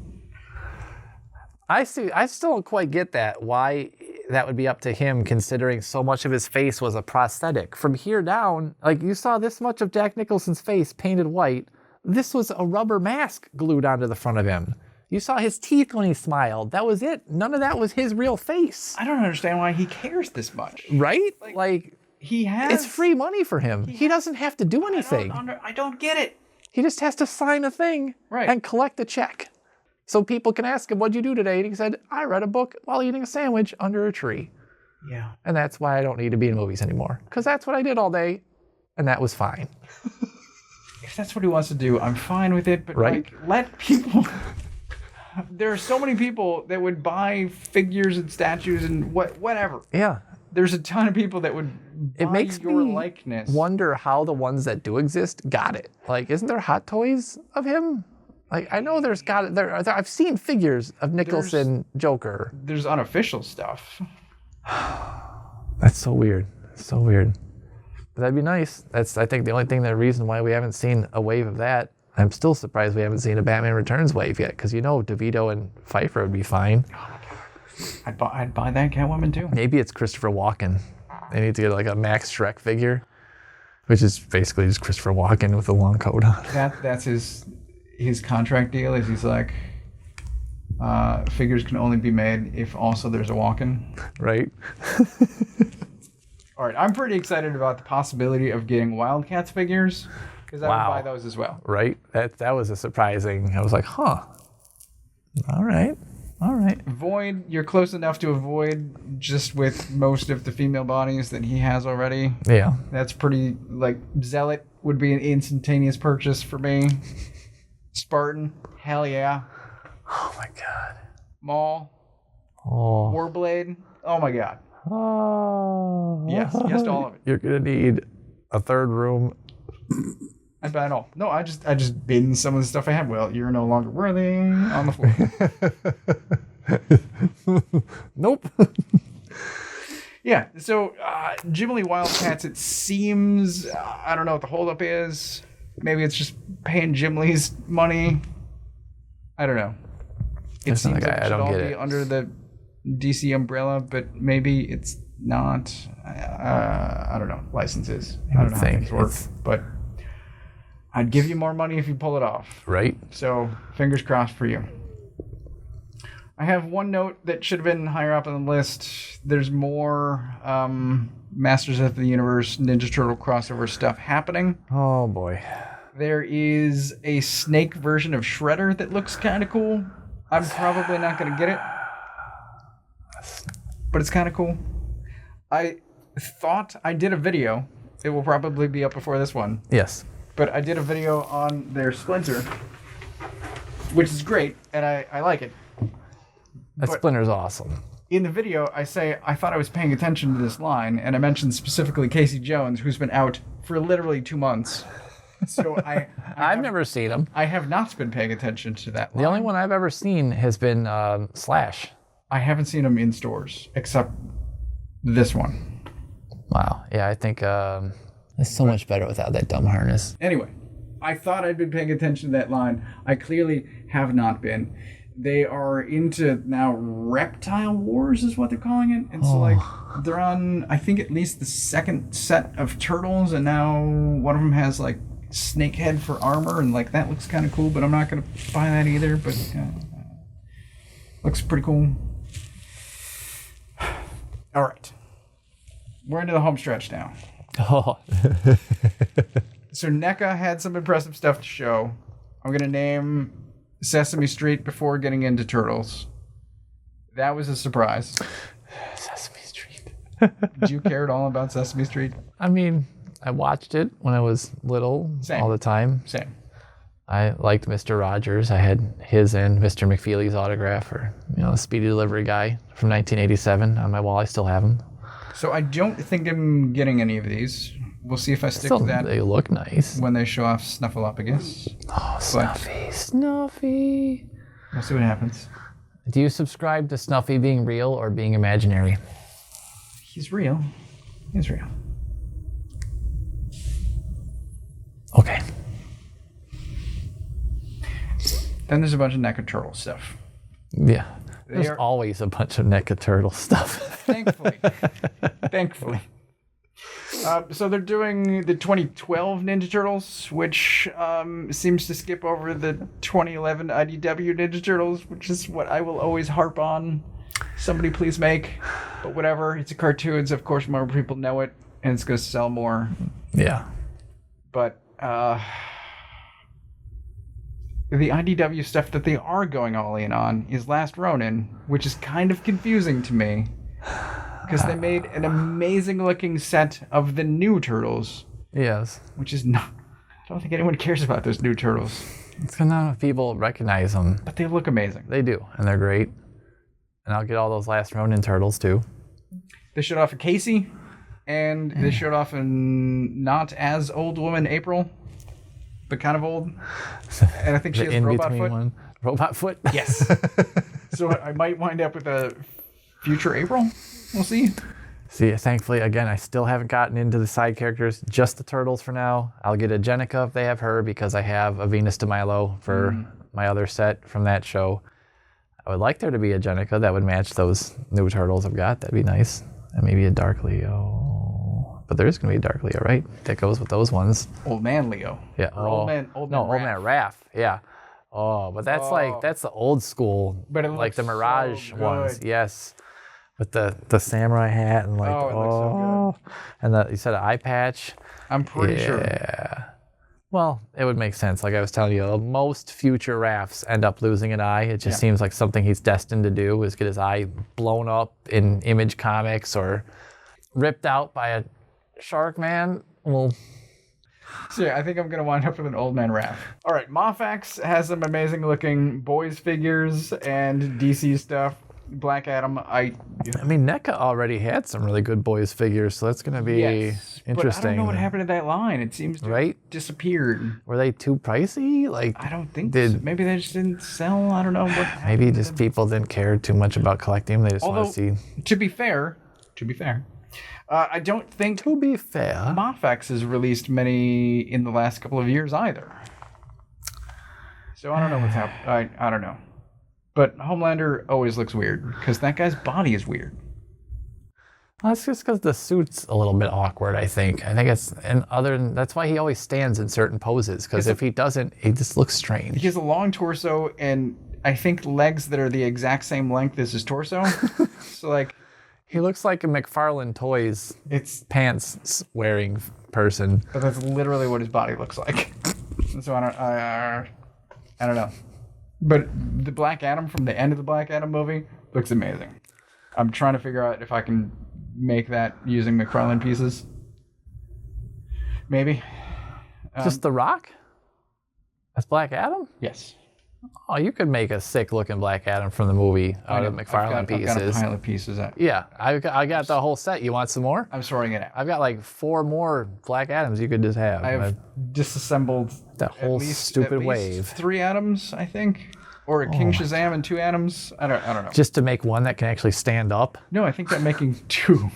I still don't quite get that. Why that would be up to him, considering so much of his face was a prosthetic. From here down, like, you saw this much of Jack Nicholson's face painted white. This was a rubber mask glued onto the front of him. You saw his teeth when he smiled. That was it. None of that was his real face. I don't understand why he cares this much. Right? Like he has... It's free money for him. He doesn't have to do anything. I don't get it. He just has to sign a thing and collect a check. So people can ask him, what'd you do today? And he said, I read a book while eating a sandwich under a tree. Yeah. And that's why I don't need to be in movies anymore. Because that's what I did all day, and that was fine. If that's what he wants to do, I'm fine with it. But like, let people... There are so many people that would buy figures and statues and whatever. Yeah. There's a ton of people that would buy your likeness. Wonder how the ones that do exist got it. Like, isn't there hot toys of him? Like, I know there's got there. I've seen figures of Nicholson Joker. There's unofficial stuff. That's so weird. So weird. But that'd be nice. That's, I think, the only thing, the reason why we haven't seen a wave of that. I'm still surprised we haven't seen a Batman Returns wave yet, because you know DeVito and Pfeiffer would be fine. Oh my God. I'd buy that Catwoman too. Maybe it's Christopher Walken. They need to get like a Max Shrek figure, which is basically just Christopher Walken with a long coat on. That's his contract deal. Is he's like, figures can only be made if also there's a Walken. Right. All right, I'm pretty excited about the possibility of getting Wildcats figures. Because I would buy those as well. Right? That was a surprising. I was like, huh. All right. Void, you're close enough to avoid just with most of the female bodies that he has already. Yeah. That's pretty, like, Zealot would be an instantaneous purchase for me. Spartan, hell yeah. Oh my God. Maul. Oh. Warblade, oh my God. Oh. Yes to all of it. You're going to need a third room. I'd buy it all. No, I just binned some of the stuff I had. Well, you're no longer worthy on the floor. Nope. Yeah, so Ghibli Wildcats, it seems, I don't know what the holdup is. Maybe it's just paying Ghibli's money. I don't know. It seems like it should all be under the DC umbrella, but maybe it's not. I don't know. Licenses. I don't know how things work, but I'd give you more money if you pull it off. Right. So fingers crossed for you. I have one note that should have been higher up on the list. There's more Masters of the Universe Ninja Turtle crossover stuff happening. Oh boy. There is a snake version of Shredder that looks kind of cool. I'm probably not going to get it, but it's kind of cool. I thought I did a video. It will probably be up before this one. Yes. But I did a video on their Splinter, which is great, and I like it. That Splinter's awesome. In the video, I say I thought I was paying attention to this line, and I mentioned specifically Casey Jones, who's been out for literally 2 months. So I've never seen him. I have not been paying attention to that line. The only one I've ever seen has been Slash. I haven't seen him in stores, except this one. Wow. Yeah, I think it's so much better without that dumb harness. Anyway, I thought I'd been paying attention to that line. I clearly have not been. They are into now Reptile Wars is what they're calling it. And so like they're on, I think, at least the second set of turtles, and now one of them has like snake head for armor, and like that looks kind of cool, but I'm not going to buy that either. But Looks pretty cool. All right. We're into the home stretch now. Oh. So NECA had some impressive stuff to show. I'm going to name Sesame Street before getting into Turtles. That was a surprise. Sesame Street. Did you care at all about Sesame Street? I mean, I watched it when I was little. Same. All the time. Same. I liked Mr. Rogers. I had his and Mr. McFeely's autograph, or the Speedy Delivery guy from 1987 on my wall. I still have them. So I don't think I'm getting any of these. We'll see if I stick to that They look nice. when they show off Snuffleupagus. Oh, Snuffy, Snuffy. We'll see what happens. Do you subscribe to Snuffy being real or being imaginary? He's real. He's real. Okay. Then there's a bunch of NECA Turtle stuff. Yeah. They There's are- always a bunch of NECA Turtle stuff. Thankfully. Thankfully. So they're doing the 2012 Ninja Turtles, which seems to skip over the 2011 IDW Ninja Turtles, which is what I will always harp on. Somebody please make. But whatever. It's a cartoon, so of course more people know it, and it's going to sell more. Yeah. But the IDW stuff that they are going all in on is Last Ronin, which is kind of confusing to me. Because they made an amazing looking set of the new Turtles, Yes. which is not... I don't think anyone cares about those new Turtles. It's because not enough people recognize them. But they look amazing. They do, and they're great. And I'll get all those Last Ronin Turtles, too. They showed off a Casey, and they showed off a not as old woman, April, but kind of old. And I think she The has robot in-between foot. one. Robot foot? Yes. So I might wind up with a future April. We'll see. See, thankfully, again, I still haven't gotten into the side characters, just the Turtles for now. I'll get a Jenica if they have her, because I have a Venus de Milo for my other set from that show. I would like there to be a Jenica that would match those new Turtles I've got. That'd be nice. And maybe a Dark Leo. But there is going to be a Dark Leo, right? That goes with those ones. Old man Leo. Yeah. Or Old Man Old Man Raph. Yeah. Oh, but that's that's the old school, But it like the looks Mirage so ones. good. Yes. With the samurai hat and like, Oh, it looks so and you said an eye patch. I'm pretty sure. Yeah. Well, it would make sense. Like I was telling you, most future Raphs end up losing an eye. It just seems like something he's destined to do is get his eye blown up in Image Comics or ripped out by a shark man. Well, So yeah, I think I'm going to wind up with an Old Man Raph. All right, mafex has some amazing looking boys figures and DC stuff. Black Adam, I mean, NECA already had some really good boys figures, so that's going to be yes, interesting. But I don't know what happened to that line. It seems to have disappeared. Were they too pricey? Like, I don't think so. Maybe they just didn't sell. I don't know what happened. Maybe just people didn't care too much about collecting them. They just want to see. To be fair, I don't think To be fair, mafex has released many in the last couple of years either. So I don't know what's happening. I don't know. But Homelander always looks weird because that guy's body is weird. well, that's just because the suit's a little bit awkward. I think it's that's why he always stands in certain poses. Because if he doesn't, he just looks strange. He has a long torso and I think legs that are the exact same length as his torso. So like. He looks like a McFarlane Toys pants wearing person. But that's literally what his body looks like. So I don't know. But the Black Adam from the end of the Black Adam movie looks amazing. I'm trying to figure out if I can make that using McFarlane pieces. Maybe. Just The Rock? That's Black Adam? Yes. Oh, you could make a sick looking Black Adam from the movie out of McFarlane pieces. I've got a pile of pieces. Yeah, I got the whole set. You want some more? I'm sorting it out. I've got like 4 more Black Adams you could just have. I have disassembled that whole stupid wave. 3 Adams, I think, or a King Shazam and 2 Adams. I don't know. Just to make one that can actually stand up. No, I think I'm making 2,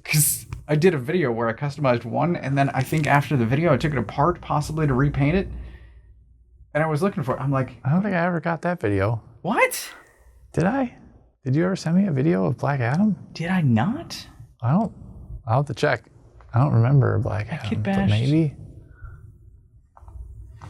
because I did a video where I customized one, and then I think after the video I took it apart, possibly to repaint it. And I was looking for it. I'm like, I don't think I ever got that video. What? Did I? Did you ever send me a video of Black Adam? Did I not? I'll have to check. I don't remember Black Adam, but maybe.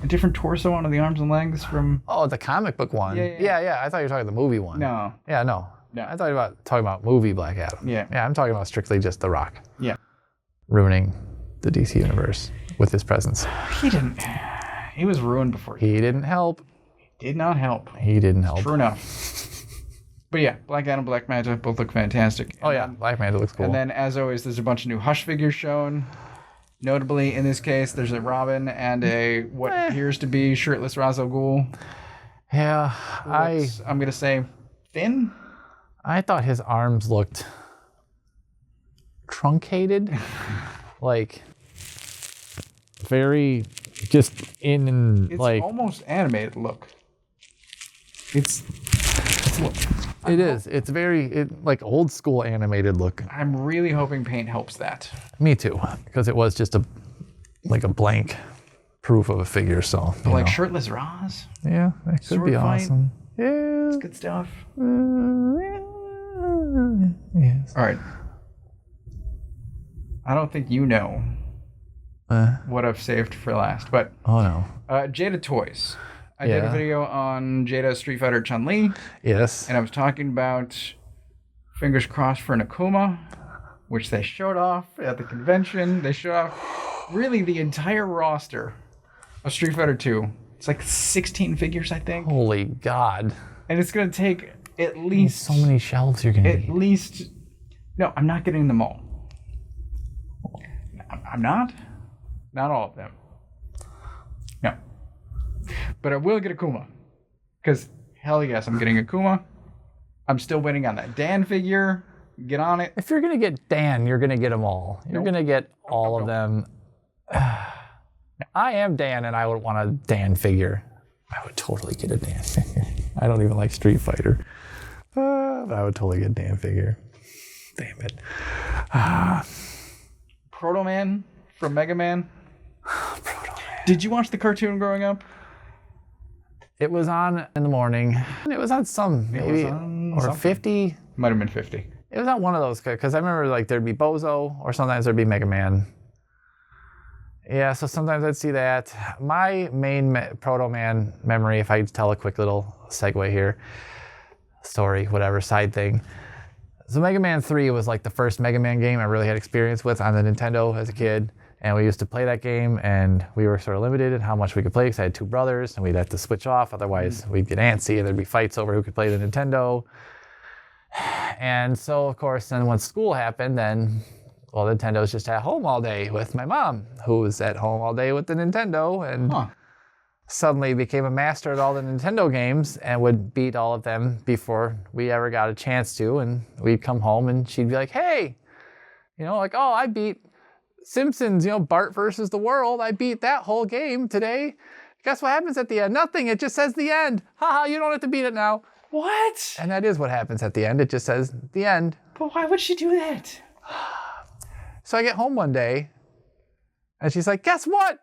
A different torso on the arms and legs from... Oh, the comic book one. Yeah. I thought you were talking the movie one. No. Yeah, no. I thought you were talking about movie Black Adam. Yeah. Yeah, I'm talking about strictly just The Rock. Yeah. Ruining the DC universe with his presence. He didn't. He was ruined before. He didn't help. Did not help. He didn't help. True enough. But yeah, Black Adam, Black Manta both look fantastic. Oh yeah, Black Manta looks cool. And then, as always, there's a bunch of new Hush figures shown. Notably, in this case, there's a Robin and a what appears to be shirtless Ra's al Ghul. Yeah, I'm gonna say thin. I thought his arms looked truncated, like very just in It's like almost animated look. It's like old school animated look. I'm really hoping paint helps that. Me too, because it was just a blank proof of a figure. So But like shirtless Ra's, yeah, that could be sword fight. awesome. Yeah, it's good stuff. yes. All right. I don't think you know what I've saved for last, but Oh no. Jada Toys. I did a video on Jada Street Fighter Chun-Li, Yes. and I was talking about fingers crossed for an Akuma, which they showed off at the convention. They showed off really the entire roster of Street Fighter 2. It's like 16 figures, I think. Holy God. And it's going to take at least... So many shelves you're gonna At need. least... No, I'm not getting them all. I'm not? Not all of them. No. But I will get Akuma. Because, hell yes, I'm getting Akuma. I'm still waiting on that Dan figure. Get on it. If you're gonna get Dan, you're gonna get them all. You're gonna get all of them. I am Dan, and I would want a Dan figure. I would totally get a Dan figure. I don't even like Street Fighter, but I would totally get a Dan figure. Damn it. Proto Man from Mega Man. Proto Man. Did you watch the cartoon growing up? It was on in the morning. It was on some, maybe, or something. 50. Might have been 50. It was on one of those, because I remember like there'd be Bozo, or sometimes there'd be Mega Man. Yeah, so sometimes I'd see that. My main Proto Man memory, if I could tell a quick little segue here, story, whatever, side thing. So Mega Man 3 was like the first Mega Man game I really had experience with on the Nintendo as a kid. And we used to play that game, and we were sort of limited in how much we could play, because I had two brothers, and we'd have to switch off, otherwise we'd get antsy, and there'd be fights over who could play the Nintendo. And so, of course, then when school happened, then, well, Nintendo's just at home all day with my mom, who was at home all day with the Nintendo, and suddenly became a master at all the Nintendo games, and would beat all of them before we ever got a chance to. And we'd come home, and she'd be like, hey, like, oh, I beat Simpsons, Bart versus the World. I beat that whole game today. Guess what happens at the end? Nothing. It just says the end. Haha, you don't have to beat it now. What? And that is what happens at the end. It just says the end. But why would she do that? So I get home one day, and she's like, guess what?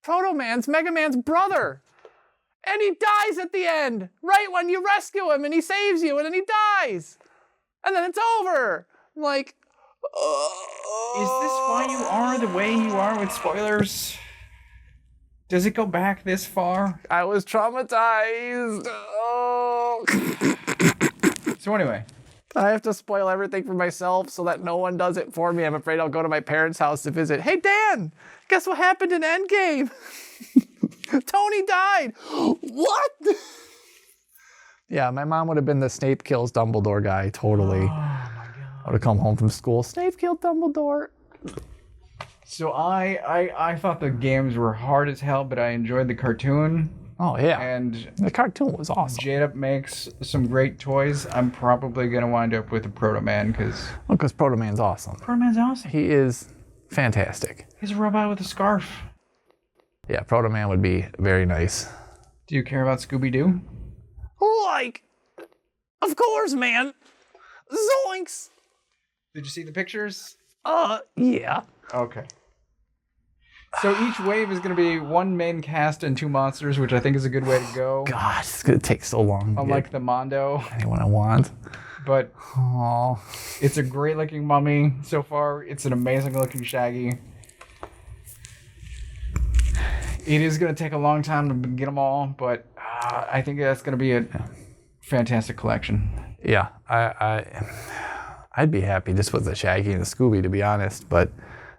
Proto Man's Mega Man's brother. And he dies at the end, right when you rescue him, and he saves you, and then he dies. And then it's over. I'm like, Is this why you are the way you are with spoilers? Does it go back this far? I was traumatized. Oh. So anyway. I have to spoil everything for myself so that no one does it for me. I'm afraid I'll go to my parents' house to visit. Hey, Dan, guess what happened in Endgame? Tony died. What? Yeah, my mom would have been the Snape kills Dumbledore guy, totally. Oh, my God. I would have come home from school. Snape killed Dumbledore. So I thought the games were hard as hell, but I enjoyed the cartoon. Oh, yeah. And the cartoon was awesome. Jada makes some great toys. I'm probably going to wind up with a Proto Man because... Well, because Proto Man's awesome. Proto Man's awesome. He is fantastic. He's a robot with a scarf. Yeah, Proto Man would be very nice. Do you care about Scooby-Doo? Like, of course, man. Zoinks. Did you see the pictures? Yeah. Okay. So each wave is going to be one main cast and two monsters, which I think is a good way to go. God, it's going to take so long. Unlike the Mondo. Anyone I want. But Aww. It's a great looking mummy so far. It's an amazing looking Shaggy. It is going to take a long time to get them all, but I think that's going to be a fantastic collection. Yeah, I'd be happy just with the Shaggy and the Scooby, to be honest, but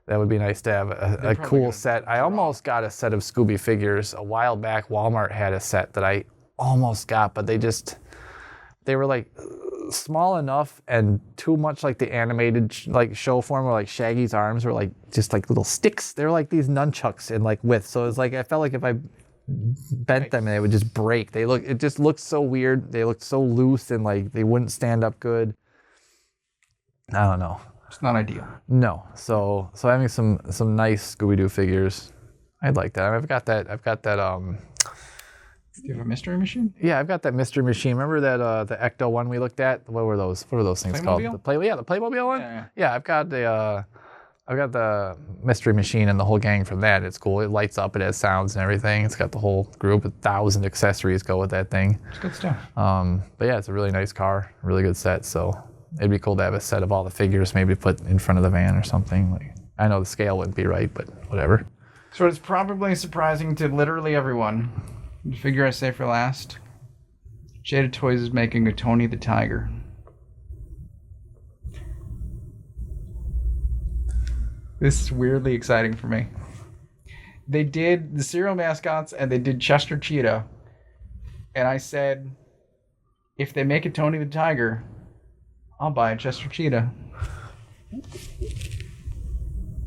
that would be nice to have a cool set. I almost got a set of Scooby figures a while back. Walmart had a set that I almost got, but they were like small enough and too much like the animated like show form, where like Shaggy's arms were like just like little sticks. They were like these nunchucks in like width, so it's like I felt like if I bent them and they would just break. It just looked so weird. They looked so loose and like they wouldn't stand up good. I don't know. It's not ideal. No. So having some nice Scooby-Doo figures, I'd like that. I've got that. Do you have a mystery machine? Yeah, I've got that mystery machine. Remember that the Ecto one we looked at? What were those things called? Playmobil? The Playmobil one? Yeah. Yeah, I've got the mystery machine and the whole gang from that. It's cool. It lights up, it has sounds and everything. It's got the whole group. 1,000 accessories go with that thing. It's good stuff. But yeah, it's a really nice car, really good set. So it'd be cool to have a set of all the figures maybe put in front of the van or something. Like, I know the scale wouldn't be right, but whatever. So it's probably surprising to literally everyone. The figure I say for last, Jaded Toys is making a Tony the Tiger. This is weirdly exciting for me. They did the cereal mascots and they did Chester Cheetah. And I said, if they make a Tony the Tiger, I'll buy a Chester Cheetah.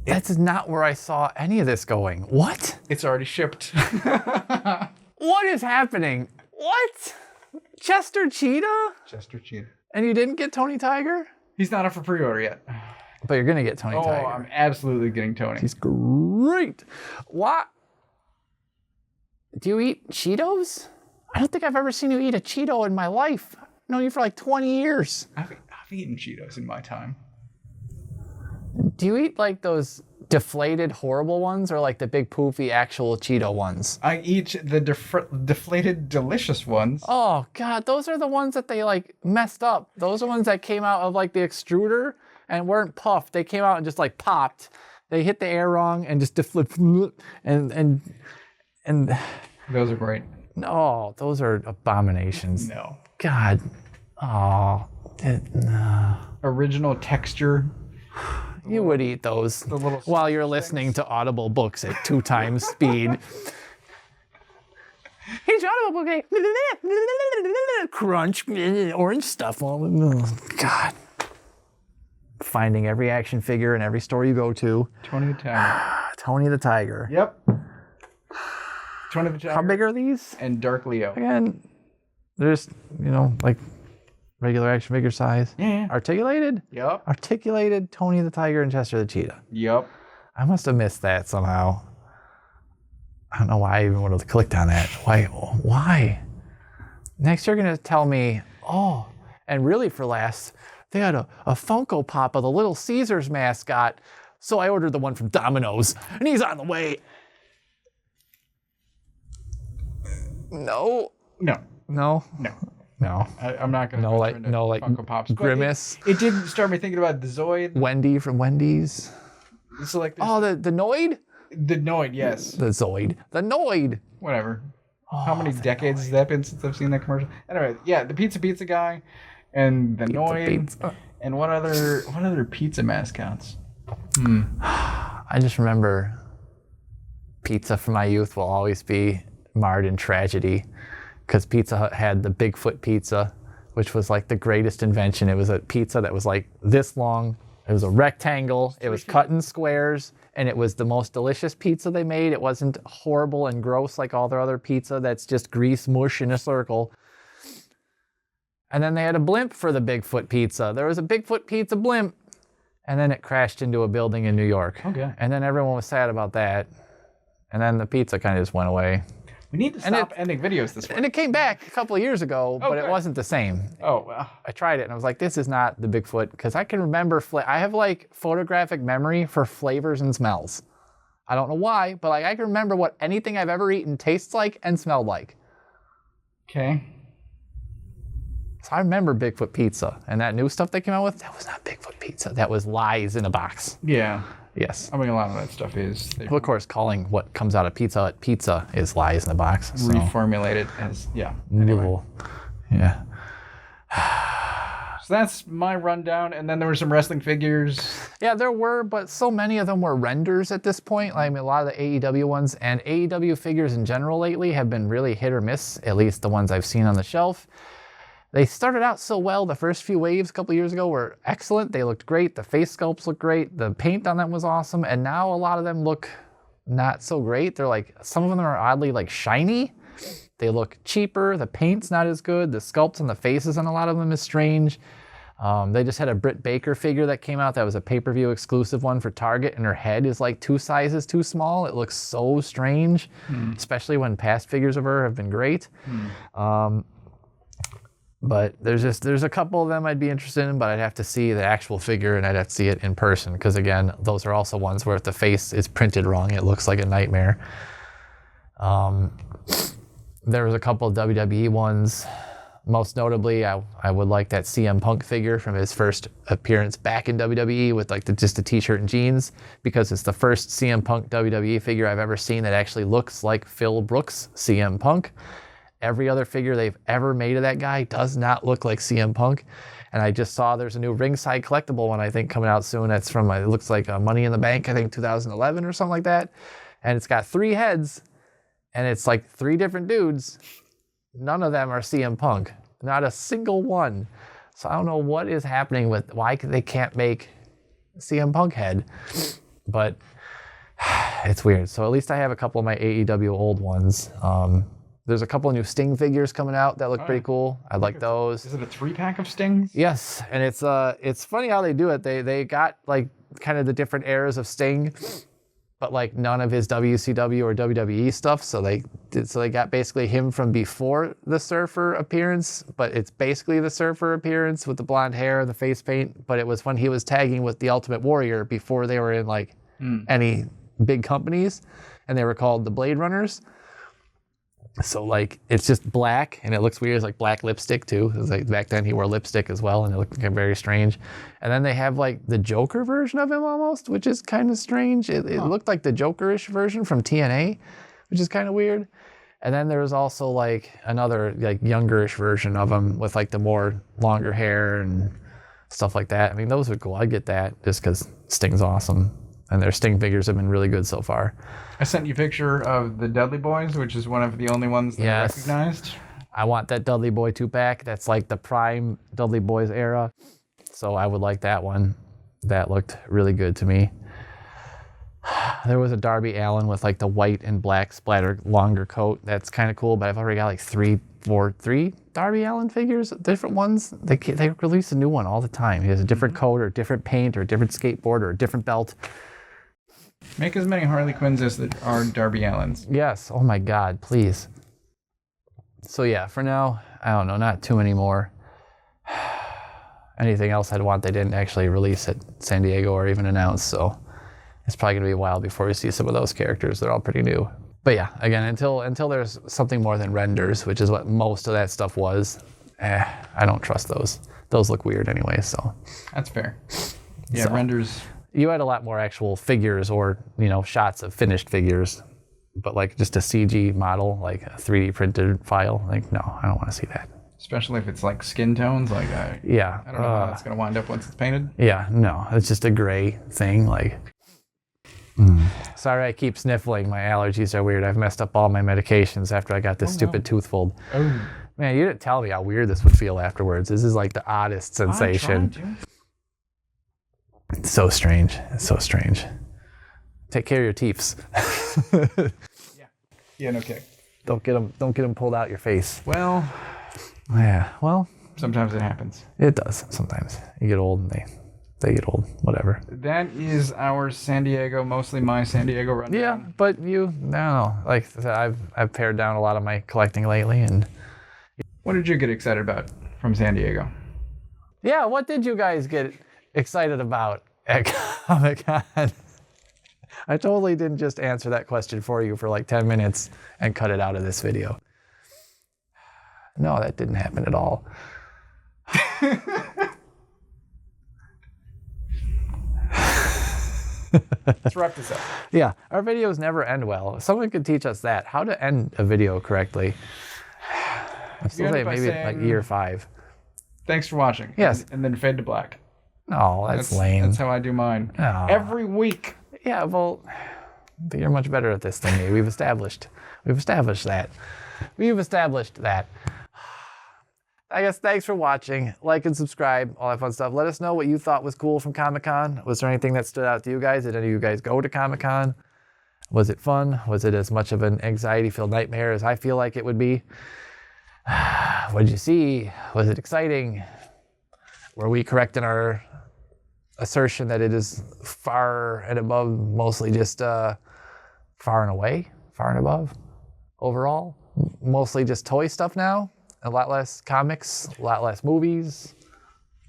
That's not where I saw any of this going. What? It's already shipped. What is happening? What? Chester Cheetah? Chester Cheetah. And you didn't get Tony Tiger? He's not up for pre-order yet. But you're going to get Tony Tiger. Oh, I'm absolutely getting Tony. He's great. What? Do you eat Cheetos? I don't think I've ever seen you eat a Cheeto in my life. I've known you for like 20 years. I've eaten Cheetos in my time. Do you eat like those deflated horrible ones or like the big poofy actual Cheeto ones? I eat the deflated delicious ones. Oh God, those are the ones that they like messed up. Those are ones that came out of like the extruder and weren't puffed. They came out and just like popped. They hit the air wrong and just deflated and Those are great. no, those are abominations. No. God. Oh. No. Original texture. You would eat those while you're listening to Audible books at 2 times speed. Here's your Audible book. Crunch, orange stuff. Oh, God. Finding every action figure in every store you go to. Tony the Tiger. Tony the Tiger. Yep. Tony the Tiger. How big are these? And Dark Leo. Again, they're just, like regular action figure size. Yeah. Articulated? Yep. Articulated Tony the Tiger and Chester the Cheetah. Yep. I must have missed that somehow. I don't know why I even would have clicked on that. Why? Next you're going to tell me, oh, and really for last, they had a Funko Pop of the Little Caesars mascot, so I ordered the one from Domino's, and he's on the way. No. No. No. No. No. I'm not going to like Funko Pops. Grimace. It did start me thinking about the Zoid. Wendy from Wendy's. So like Oh, the Noid? the Noid, yes. The Zoid. The Noid. Whatever. Oh, How many decades has that been since I've seen that commercial? Anyway, yeah, the Pizza guy and the Noid. Pizza. And what other pizza mascots? I just remember pizza from my youth will always be marred in tragedy because Pizza Hut had the Bigfoot pizza, which was like the greatest invention. It was a pizza that was like this long. It was a rectangle. It was cut in squares, and it was the most delicious pizza they made. It wasn't horrible and gross like all their other pizza that's just grease mush in a circle. And then they had a blimp for the Bigfoot pizza. There was a Bigfoot pizza blimp, and then it crashed into a building in New York. Okay. And then everyone was sad about that. And then the pizza kind of just went away. We need to stop ending videos this way. And it came back a couple of years ago, but good. it wasn't the same. Oh, well. I tried it and I was like, this is not the Bigfoot, because I can remember, I have like photographic memory for flavors and smells. I don't know why, but like I can remember what anything I've ever eaten tastes like and smelled like. Okay. So I remember Bigfoot pizza, and that new stuff they came out with, that was not Bigfoot pizza. That was lies in a box. Yeah. Yes. I mean, a lot of that stuff is. They Well, of course, calling what comes out of pizza is lies in the box. So. reformulate it as, yeah. Anyway. Yeah. So that's my rundown, and then there were some wrestling figures. Yeah, there were, but so many of them were renders at this point. I mean, a lot of the AEW ones and AEW figures in general lately have been really hit or miss, at least the ones I've seen on the shelf. They started out so well. The first few waves a couple years ago were excellent. They looked great. The face sculpts looked great. The paint on them was awesome. And now a lot of them look not so great. They're like, some of them are oddly like shiny. They look cheaper. The paint's not as good. The sculpts on the faces on a lot of them is strange. They just had a Britt Baker figure that came out that was a pay-per-view exclusive one for Target, and her head is like 2 sizes too small. It looks so strange, especially when past figures of her have been great. But there's a couple of them I'd be interested in, but I'd have to see the actual figure and I'd have to see it in person, because again, those are also ones where if the face is printed wrong, it looks like a nightmare. There was a couple of WWE ones. Most notably, I would like that CM Punk figure from his first appearance back in WWE with like just a t-shirt and jeans, because it's the first CM Punk WWE figure I've ever seen that actually looks like Phil Brooks' CM Punk. Every other figure they've ever made of that guy does not look like CM Punk. And I just saw there's a new ringside collectible one, I think, coming out soon. That's from, it looks like Money in the Bank, I think 2011 or something like that. And it's got 3 heads, and it's like 3 different dudes. None of them are CM Punk. Not a single one. So I don't know what is happening with why they can't make CM Punk head. But it's weird. So at least I have a couple of my AEW old ones. There's a couple of new Sting figures coming out that look pretty cool. I like those. Is it a 3-pack of Stings? Yes, and it's funny how they do it. They got like kind of the different eras of Sting, but like none of his WCW or WWE stuff. So they got basically him from before the Surfer appearance, but it's basically the Surfer appearance with the blonde hair, the face paint. But it was when he was tagging with the Ultimate Warrior before they were in like any big companies, and they were called the Blade Runners. So like it's just black, and it looks weird. It's like black lipstick too. It's like back then he wore lipstick as well, and it looked very strange. And then they have like the Joker version of him almost, which is kind of strange. It looked like the Joker-ish version from TNA, which is kind of weird. And then there was also like another like younger-ish version of him with like the more longer hair and stuff like that. I mean, those are cool. I get that just because Sting's awesome, and their Sting figures have been really good so far. I sent you a picture of the Dudley Boys, which is one of the only ones that I recognized. I want that Dudley Boy 2-pack. That's like the prime Dudley Boys era. So I would like that one. That looked really good to me. There was a Darby Allin with like the white and black splatter longer coat. That's kind of cool, but I've already got like three Darby Allin figures, different ones. They release a new one all the time. He has a different coat or different paint or a different skateboard or a different belt. Make as many Harley Quinns as there are Darby Allins. Yes. Oh my God, please. So yeah, for now, I don't know, not too many more. Anything else I'd want they didn't actually release at San Diego or even announce, so it's probably going to be a while before we see some of those characters. They're all pretty new. But yeah, again, until there's something more than renders, which is what most of that stuff was, I don't trust those. Those look weird anyway, so. That's fair. Yeah, So. renders. You had a lot more actual figures or, shots of finished figures, but like just a CG model, like a 3D printed file, like, no, I don't want to see that. Especially if it's like skin tones, like Yeah. I don't know how that's going to wind up once it's painted. Yeah, no, it's just a gray thing, like. Sorry, I keep sniffling. My allergies are weird. I've messed up all my medications after I got this stupid tooth pulled. Oh. Man, you didn't tell me how weird this would feel afterwards. This is like the oddest sensation. It's so strange. It's so strange. Take care of your teeths. Yeah, no kidding. Don't get them pulled out your face. Well, Yeah, well, sometimes it happens. it does sometimes. You get old and they get old, whatever. That is our San Diego, mostly my San Diego rundown. Yeah, but like I said, I've pared down a lot of my collecting lately, and What did you get excited about from San Diego? yeah, what did you guys get excited about at Comic-Con? I totally didn't just answer that question for you for like 10 minutes and cut it out of this video. No, that didn't happen at all. Let's wrap this up. Yeah, our videos never end well. Someone could teach us that, how to end a video correctly. I'm still end saying by maybe like saying- year 5. Thanks for watching. Yes. And then fade to black. Oh, that's lame. That's how I do mine. Aw. Every week. Yeah, well, but you're much better at this than me. We've established that. I guess thanks for watching. Like and subscribe, all that fun stuff. Let us know what you thought was cool from Comic-Con. Was there anything that stood out to you guys? Did any of you guys go to Comic-Con? Was it fun? Was it as much of an anxiety-filled nightmare as I feel like it would be? What did you see? Was it exciting? Were we correct in our assertion that it is far and above, mostly just far and away, far and above overall? Mostly just toy stuff now? A lot less comics, a lot less movies.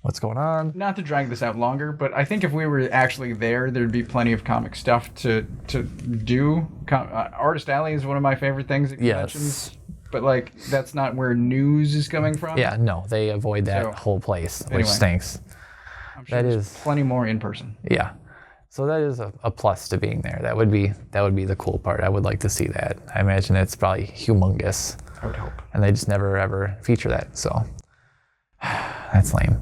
What's going on? Not to drag this out longer, but I think if we were actually there, there'd be plenty of comic stuff to do. Artist Alley is one of my favorite things at conventions. Yes. But, like, that's not where news is coming from. Yeah, no, they avoid that So, whole place, which anyway. stinks. I'm sure that there's is- plenty more in person. Yeah. So that is a plus to being there. That would be the cool part. I would like to see that. I imagine it's probably humongous. I would hope. And they just never ever feature that. So that's lame.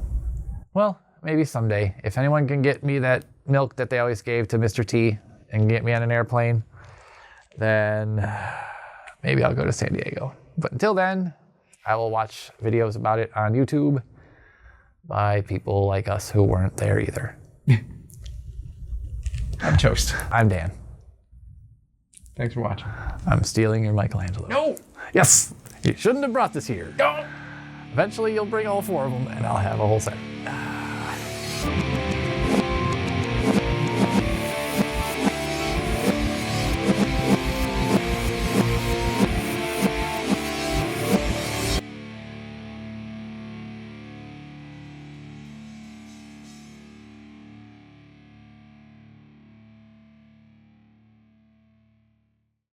Well, maybe someday. If anyone can get me that milk that they always gave to Mr. T and get me on an airplane, then maybe I'll go to San Diego. But until then, I will watch videos about it on YouTube by people like us who weren't there either. I'm toast. I'm Dan. Thanks for watching. I'm stealing your Michelangelo. No! Yes! You shouldn't have brought this here. Don't! Eventually you'll bring all 4 of them and I'll have a whole set.